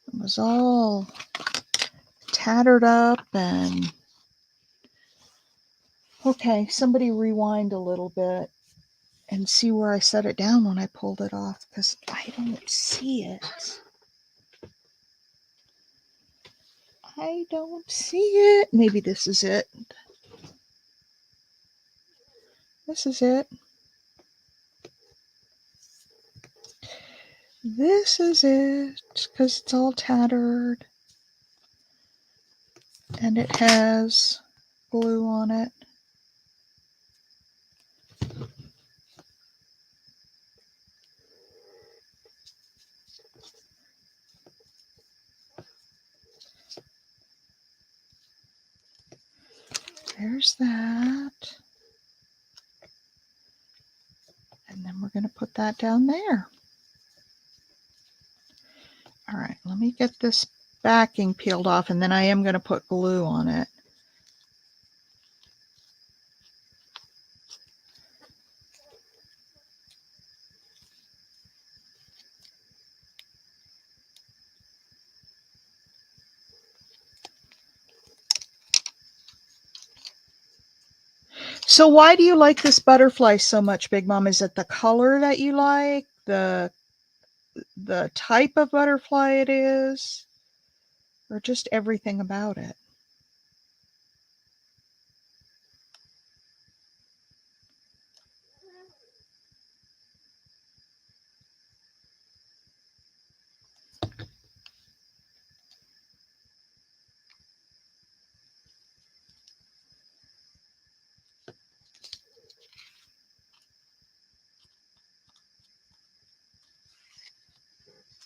[SPEAKER 1] It was all tattered up and... Okay, somebody rewind a little bit and see where I set it down when I pulled it off, because I don't see it. I don't see it. Maybe this is it. This is it. This is it, because it's all tattered and it has glue on it. There's that. And then we're going to put that down there. All right, let me get this backing peeled off, and then I am going to put glue on it. So why do you like this butterfly so much, Big Mom? Is it the color that you like? The type of butterfly it is? Or just everything about it?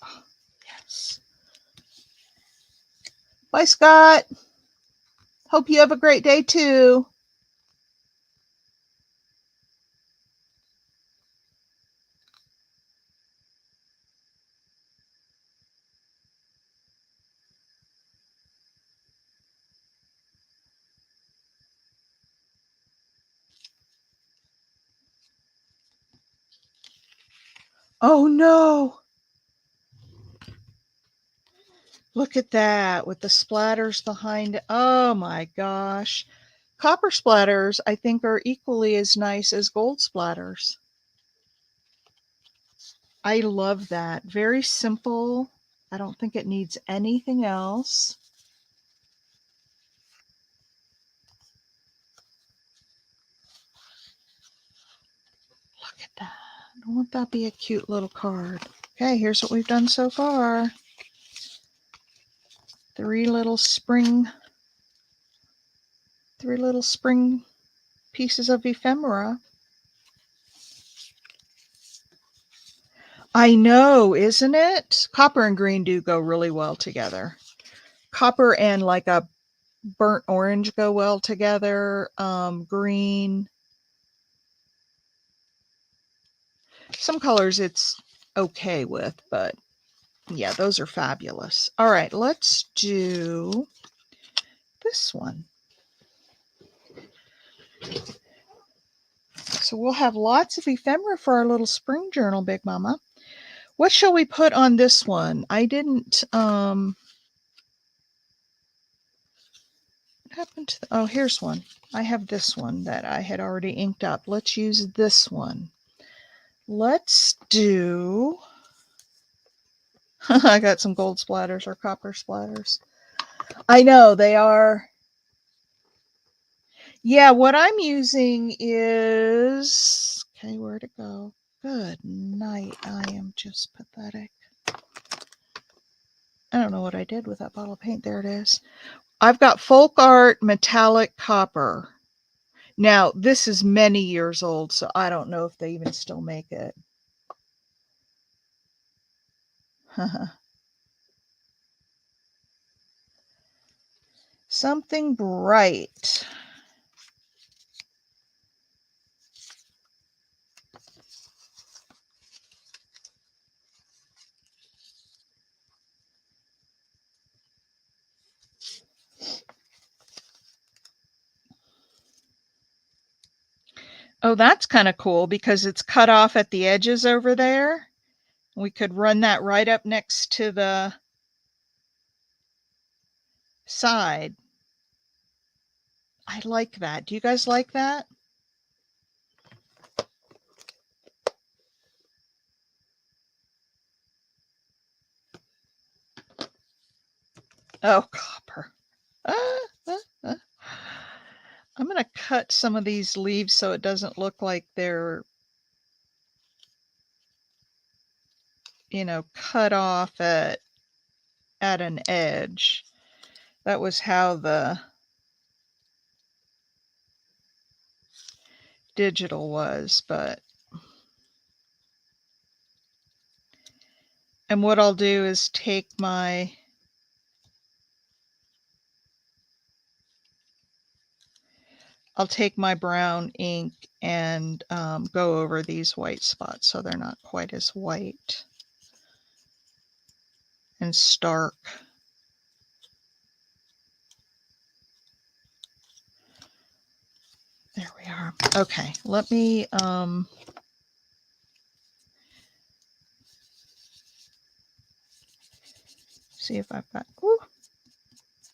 [SPEAKER 1] Oh, yes. Bye, Scott. Hope you have a great day too. Oh no! Look at that with the splatters behind it. Oh my gosh. Copper splatters, I think, are equally as nice as gold splatters. I love that. Very simple. I don't think it needs anything else. Look at that. Won't that be a cute little card? Okay, here's what we've done so far. Three little spring pieces of ephemera. I know, isn't it? Copper and green do go really well together. Copper and like a burnt orange go well together. Green. Some colors it's okay with, but yeah, those are fabulous. All right, let's do this one. So we'll have lots of ephemera for our little spring journal, Big Mama. What shall we put on this one? I didn't, what happened to, oh, here's one. I have this one that I had already inked up. Let's use this one. Let's do, I got some gold splatters or copper splatters. I know they are. Yeah, what I'm using is, okay, where'd it go? Good night. I am just pathetic. I don't know what I did with that bottle of paint. There it is. I've got Folk Art Metallic Copper. Now, this is many years old, so I don't know if they even still make it. Something bright. Oh, that's kind of cool because it's cut off at the edges over there. We could run that right up next to the side. I like that. Do you guys like that? Oh, copper. I'm going to cut some of these leaves so it doesn't look like they're, cut off at an edge. That was how the digital was, but and what I'll do is take my brown ink and go over these white spots so they're not quite as white and stark. There we are. Okay, let me see if I've got, ooh,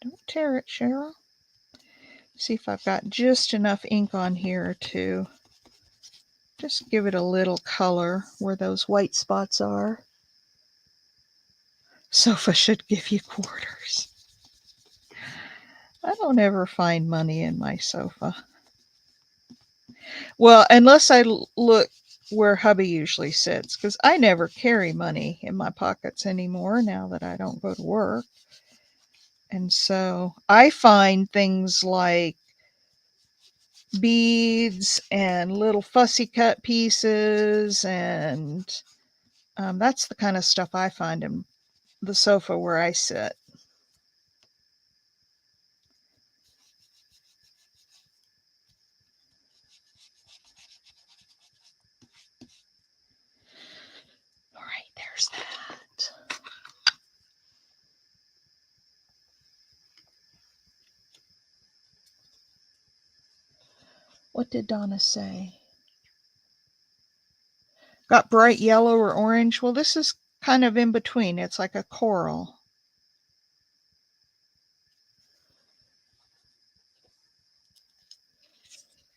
[SPEAKER 1] don't tear it, Cheryl. See if I've got just enough ink on here to just give it a little color where those white spots are. Sofa should give you quarters. I don't ever find money in my sofa. Well, unless I look where hubby usually sits, because I never carry money in my pockets anymore now that I don't go to work. And so I find things like beads and little fussy cut pieces, and that's the kind of stuff I find in the sofa where I sit. All right, there's that. What did Donna say? Got bright yellow or orange. Well, this is kind of in between. It's like a coral.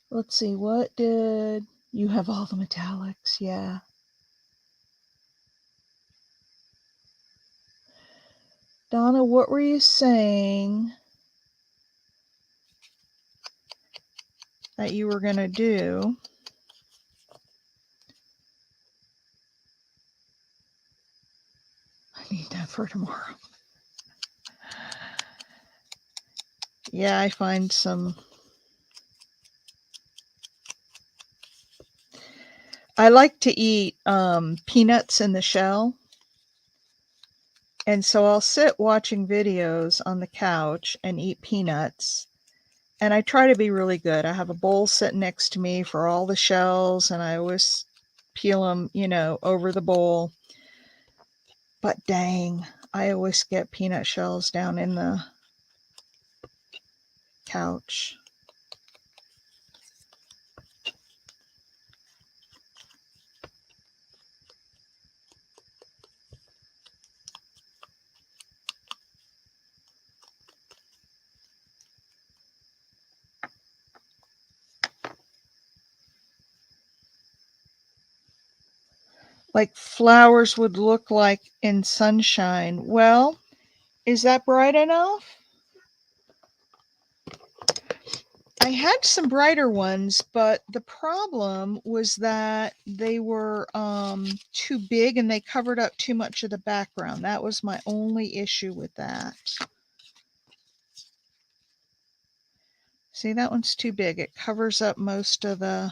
[SPEAKER 1] Let's see, what did you have? All the metallics? Yeah. Donna, what were you saying that you were going to do? I need that for tomorrow. Yeah, I find some. I like to eat peanuts in the shell. And so I'll sit watching videos on the couch and eat peanuts. And I try to be really good. I have a bowl sitting next to me for all the shells, and I always peel them, over the bowl. But dang, I always get peanut shells down in the couch. Like flowers would look like in sunshine. Well, is that bright enough? I had some brighter ones, but the problem was that they were too big and they covered up too much of the background. That was my only issue with that. See, that one's too big. It covers up most of the...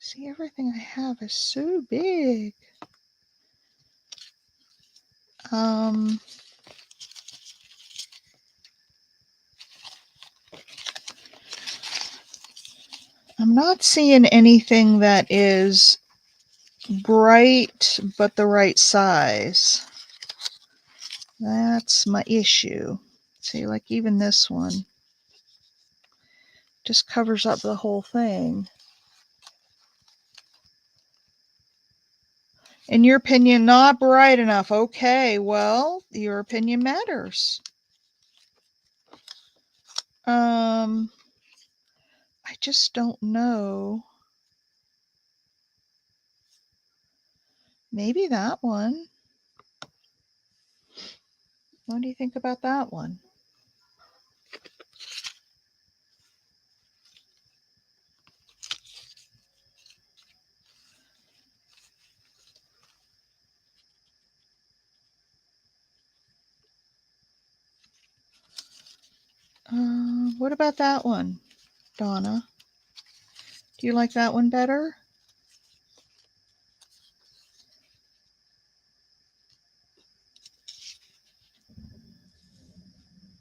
[SPEAKER 1] See, everything I have is so big. I'm not seeing anything that is bright but the right size. That's my issue. See, like even this one just covers up the whole thing. In your opinion, not bright enough. Okay, well, your opinion matters. I just don't know. Maybe that one. What do you think about that one? What about that one, Donna? Do you like that one better?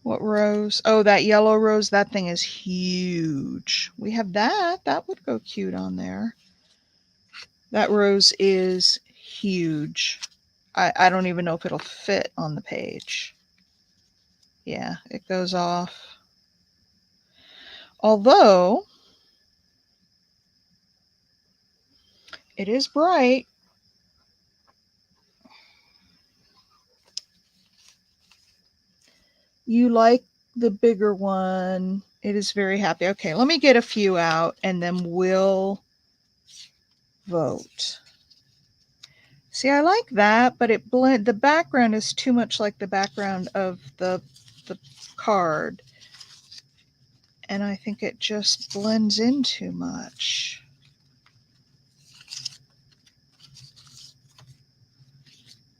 [SPEAKER 1] What rose? Oh, that yellow rose. That thing is huge. We have that. That would go cute on there. That rose is huge. I don't even know if it'll fit on the page. Yeah, it goes off. Although it is bright. You like the bigger one. It is very happy. Okay, let me get a few out and then we'll vote. See, I like that, but the background is too much like the background of the card. And I think it just blends in too much.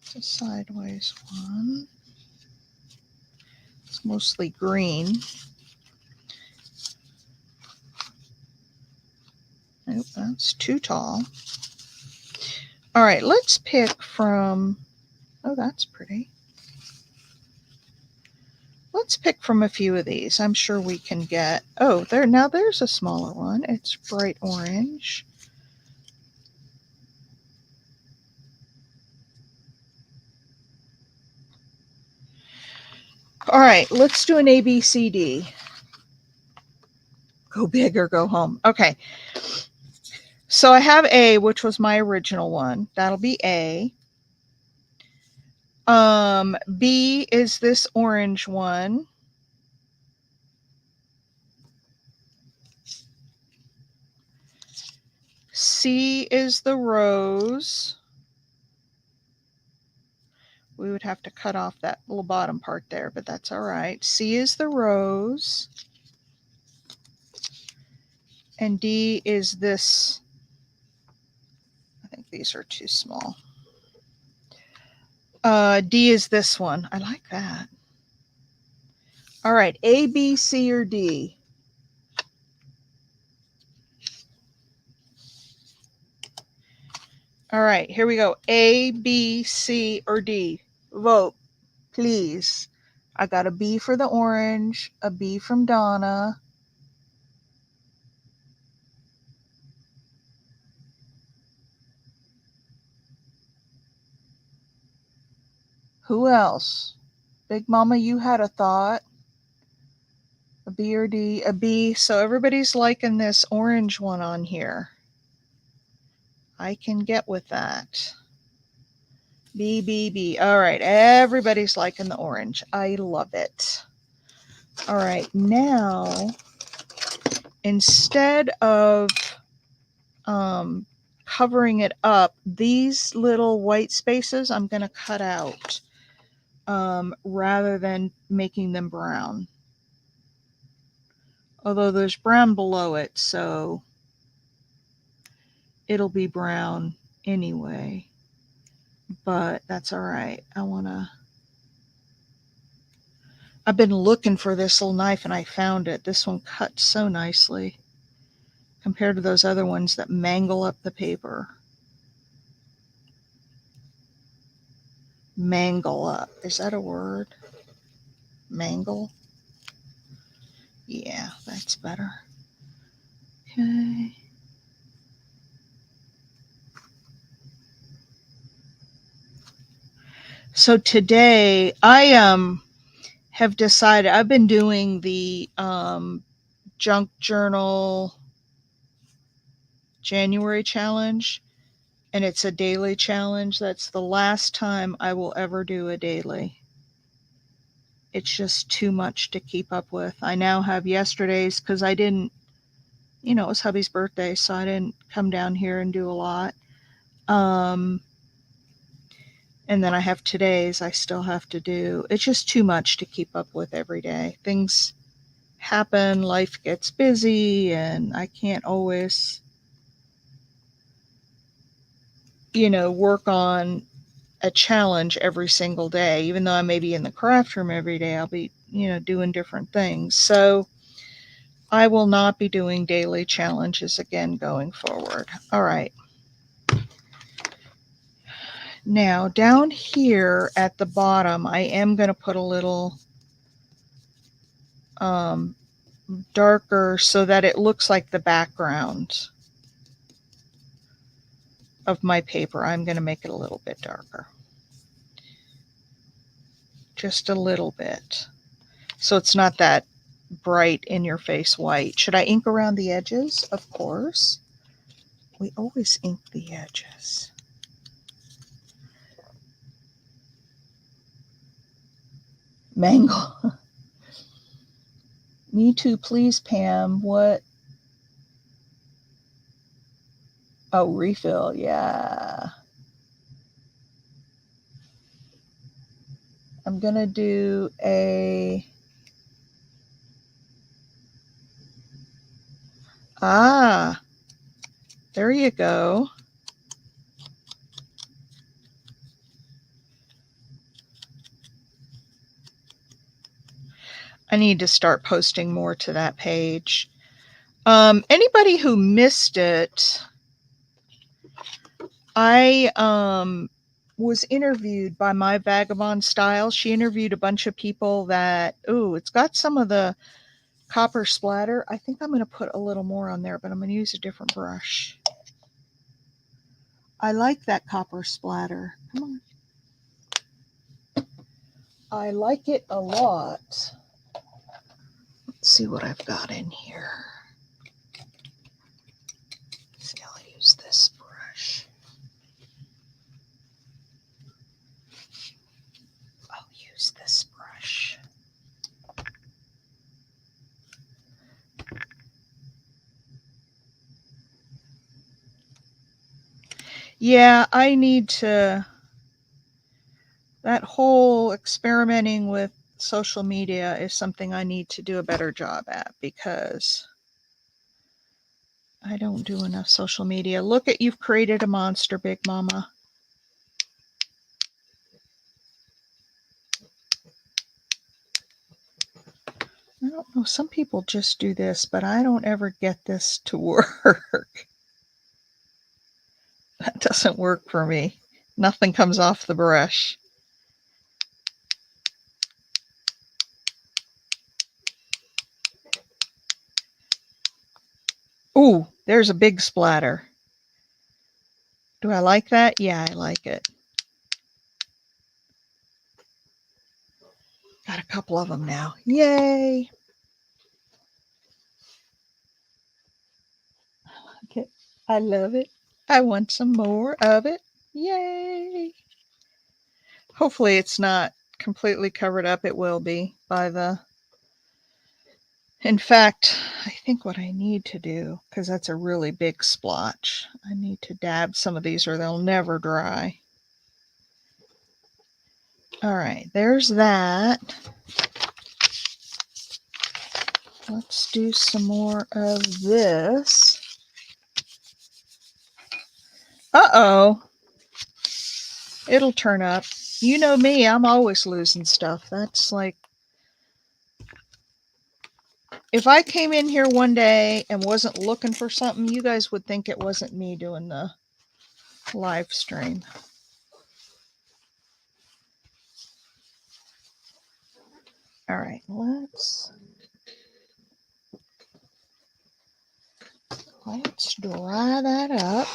[SPEAKER 1] It's a sideways one. It's mostly green. Nope, that's too tall. All right, let's pick from... Oh, that's pretty. Let's pick from a few of these. I'm sure we can get... Oh, there's a smaller one. It's bright orange. All right, let's do an A, B, C, D. Go big or go home. Okay. So I have A, which was my original one. That'll be A. B is this orange one. C is the rose. We would have to cut off that little bottom part there, but that's all right. C is the rose. And D is this. I think these are too small. D is this one. I like that. All right, A, B, C, or D? All right, here we go. A, B, C, or D? Vote, please. I got a B for the orange, a B from Donna. Who else? Big Mama, you had a thought. A B or D? A B. So everybody's liking this orange one on here. I can get with that. B, B, B. All right, everybody's liking the orange. I love it. All right, now, instead of covering it up, these little white spaces I'm going to cut out rather than making them brown. Although there's brown below it, so it'll be brown anyway. But that's all right. I've been looking for this little knife and I found it. This one cuts so nicely compared to those other ones that mangle up the paper. Mangle up. Is that a word? Mangle? Yeah, that's better. Okay. So today I have decided I've been doing the junk journal January challenge, and it's a daily challenge. That's the last time I will ever do a daily. It's just too much to keep up with. I now have yesterday's because I didn't, it was hubby's birthday, so I didn't come down here and do a lot. And then I have today's I still have to do. It's just too much to keep up with every day. Things happen, life gets busy, and I can't always, work on a challenge every single day. Even though I may be in the craft room every day, I'll be, doing different things. So I will not be doing daily challenges again going forward. All right. Now, down here at the bottom, I am going to put a little darker so that it looks like the background of my paper. I'm going to make it a little bit darker. Just a little bit. So it's not that bright in your face white. Should I ink around the edges? Of course. We always ink the edges. Mangle. Me too, please, Pam. What? Oh, refill. Yeah. I'm going to do a... Ah, there you go. I need to start posting more to that page. Anybody who missed it, I was interviewed by My Vagabond Style. She interviewed a bunch of people that, it's got some of the copper splatter. I think I'm going to put a little more on there, but I'm going to use a different brush. I like that copper splatter. Come on. I like it a lot. Let's see what I've got in here. Let's see, I'll use this brush. I'll use this brush. Yeah, I need to. That whole experimenting with social media is something I need to do a better job at because I don't do enough social media. Look at, you've created a monster, Big Mama. I don't know. Some people just do this, but I don't ever get this to work. That doesn't work for me. Nothing comes off the brush. Ooh, there's a big splatter. Do I like that? Yeah, I like it. Got a couple of them now. Yay! Okay, I love it. I want some more of it. Yay! Hopefully it's not completely covered up. It will be by the... In fact, I think what I need to do, because that's a really big splotch, I need to dab some of these or they'll never dry. All right, there's that. Let's do some more of this. Uh-oh. It'll turn up. You know me, I'm always losing stuff. That's like, if I came in here one day and wasn't looking for something, you guys would think it wasn't me doing the live stream. All right, let's dry that up.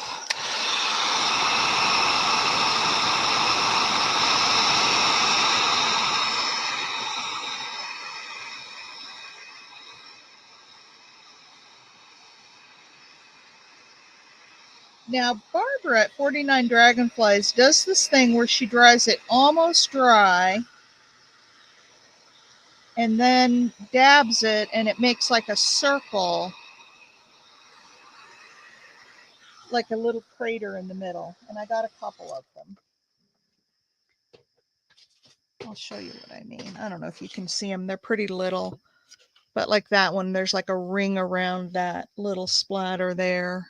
[SPEAKER 1] Now, Barbara at 49 Dragonflies does this thing where she dries it almost dry and then dabs it and it makes like a circle, like a little crater in the middle. And I got a couple of them. I'll show you what I mean. I don't know if you can see them. They're pretty little, but like that one, there's like a ring around that little splatter there.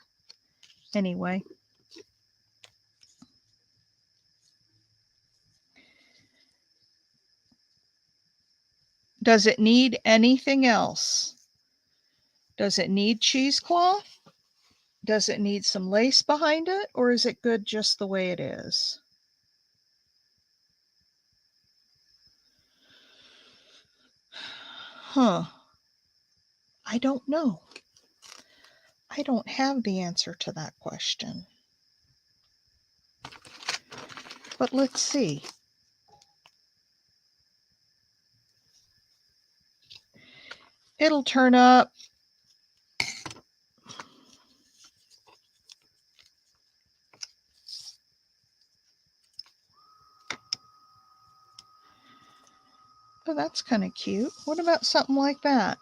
[SPEAKER 1] Anyway. Does it need anything else? Does it need cheesecloth? Does it need some lace behind it? Or is it good just the way it is? Huh. I don't know. I don't have the answer to that question. But let's see. It'll turn up. Oh, that's kind of cute. What about something like that?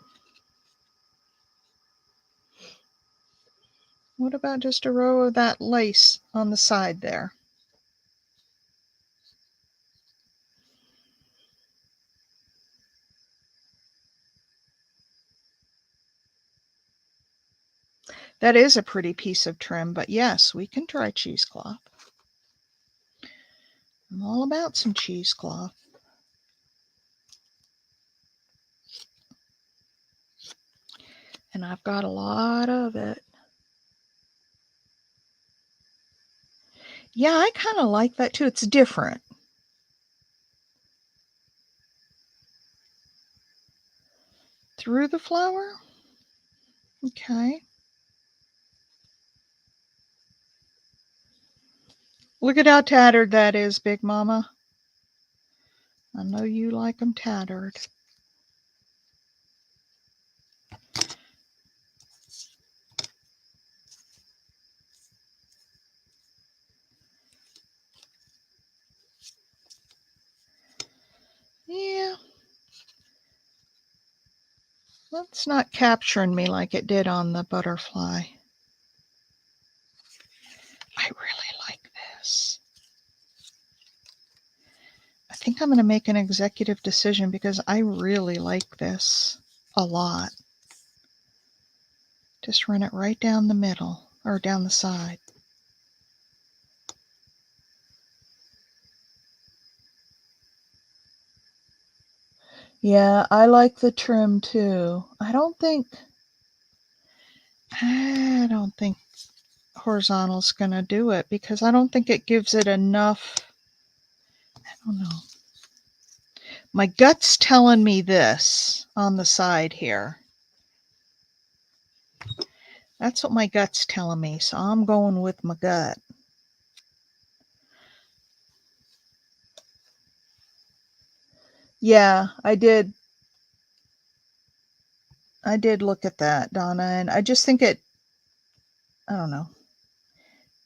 [SPEAKER 1] What about just a row of that lace on the side there? That is a pretty piece of trim, but yes, we can try cheesecloth. I'm all about some cheesecloth. And I've got a lot of it. Yeah, I kind of like that too. It's different. Through the flower? Okay. Look at how tattered that is, Big Mama. I know you like them tattered. Yeah. That's not capturing me like it did on the butterfly. I really like this. I think I'm going to make an executive decision because I really like this a lot. Just run it right down the middle or down the side. Yeah, I like the trim too. I don't think horizontal's gonna do it because I don't think it gives it enough. I don't know. My gut's telling me this on the side here. That's what my gut's telling me, so I'm going with my gut. Yeah, I did look at that, Donna, and I just think it, I don't know,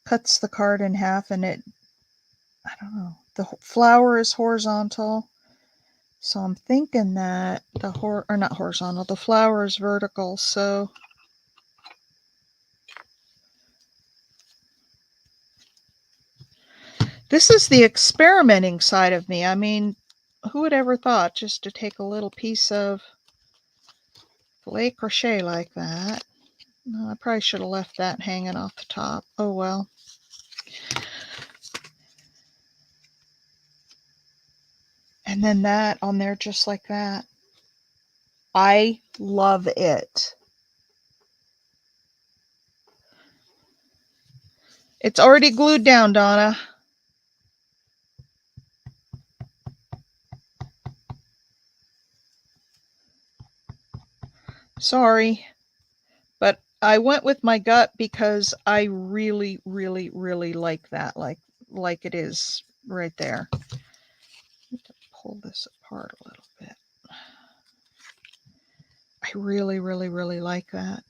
[SPEAKER 1] cuts the card in half and it, I don't know. The flower is horizontal. So I'm thinking that or not horizontal, the flower is vertical, so this is the experimenting side of me. I mean, who would ever thought just to take a little piece of filet crochet like that? No, I probably should have left that hanging off the top. Oh well. And then that on there just like that. I love it. It's already glued down, Donna. Sorry. But I went with my gut because I really, really, really like that. Like it is right there. I need to pull this apart a little bit. I really, really, really like that.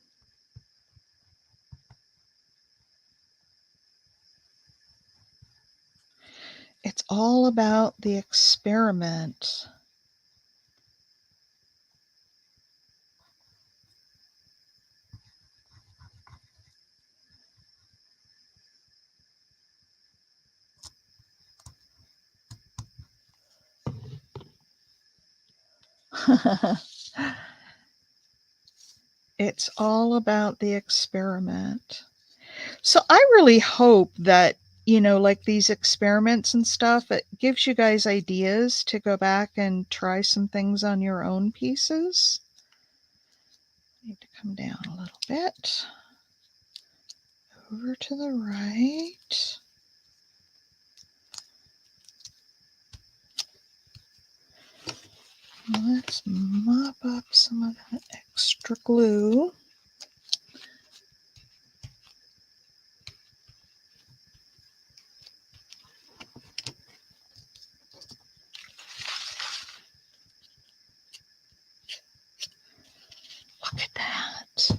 [SPEAKER 1] It's all about the experiment. It's all about the experiment. So I really hope that, like these experiments and stuff, it gives you guys ideas to go back and try some things on your own pieces. Need to come down a little bit. Over to the right. Let's mop up some of that extra glue. Look at that.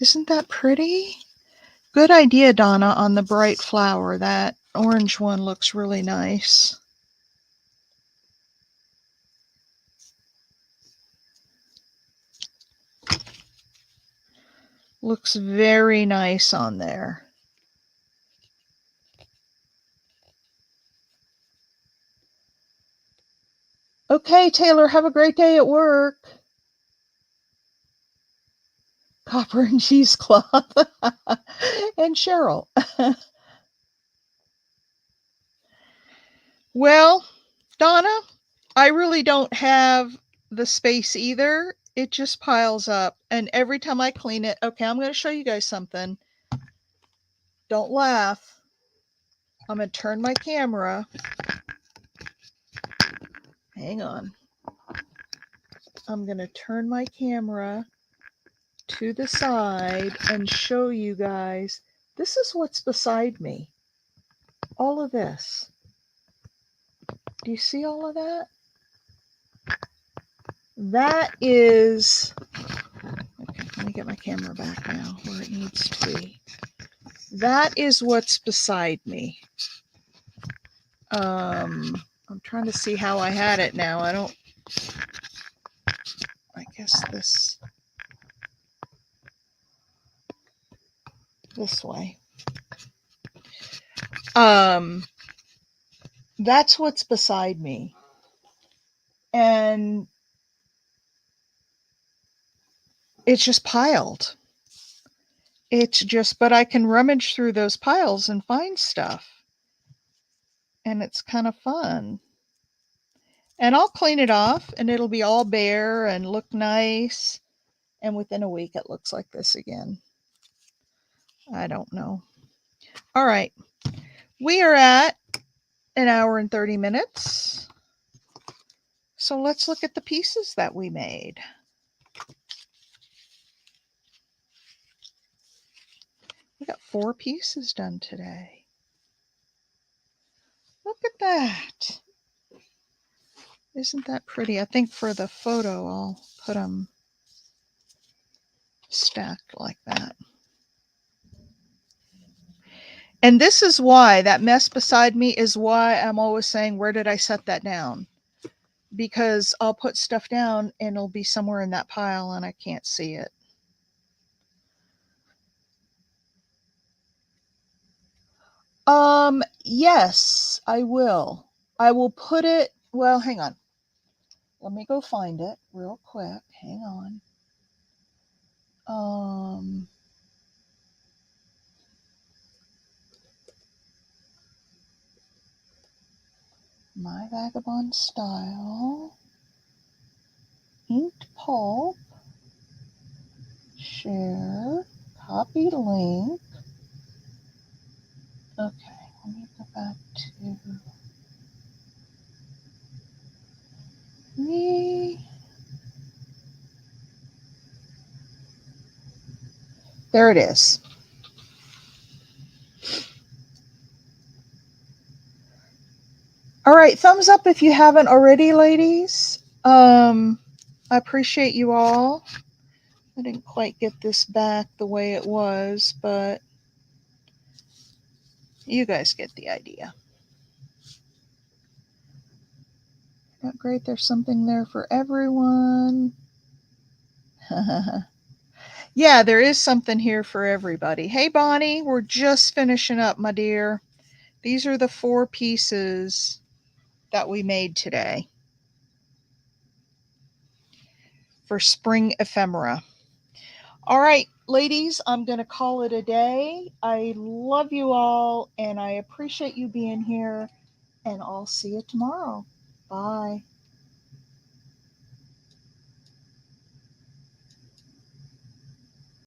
[SPEAKER 1] Isn't that pretty? Good idea, Donna, on the bright flower. That orange one looks really nice. Looks very nice on there. Okay, Taylor, have a great day at work. Copper and cheesecloth. And Cheryl. Well, Donna, I really don't have the space either. It just piles up. And every time I clean it, okay, I'm going to show you guys something. Don't laugh. I'm going to turn my camera. Hang on. I'm going to turn my camera to the side and show you guys. This is what's beside me. All of this. Do you see all of that? That is, okay, let me get my camera back now where it needs to be. That is what's beside me. I'm trying to see how I had it now. I guess this way. That's what's beside me. And it's just piled. But I can rummage through those piles and find stuff. And it's kind of fun. And I'll clean it off and it'll be all bare and look nice. And within a week, it looks like this again. I don't know. All right. We are at an hour and 30 minutes. So let's look at the pieces that we made. We got 4 pieces done today. Look at that. Isn't that pretty? I think for the photo, I'll put them stacked like that. And this is why that mess beside me is why I'm always saying, where did I set that down? Because I'll put stuff down and it'll be somewhere in that pile and I can't see it. Yes, I will. I will put it, well, hang on. Let me go find it real quick. Hang on. My Vagabond Style, inked pulp, share, copy link. Okay, let me go back to me. There it is. All right, thumbs up if you haven't already, ladies. I appreciate you all. I didn't quite get this back the way it was, but you guys get the idea. Not great, there's something there for everyone. Yeah, there is something here for everybody. Hey, Bonnie, we're just finishing up, my dear. These are the 4 pieces that we made today for spring ephemera. All right, ladies, I'm going to call it a day. I love you all and I appreciate you being here, and I'll see you tomorrow. Bye.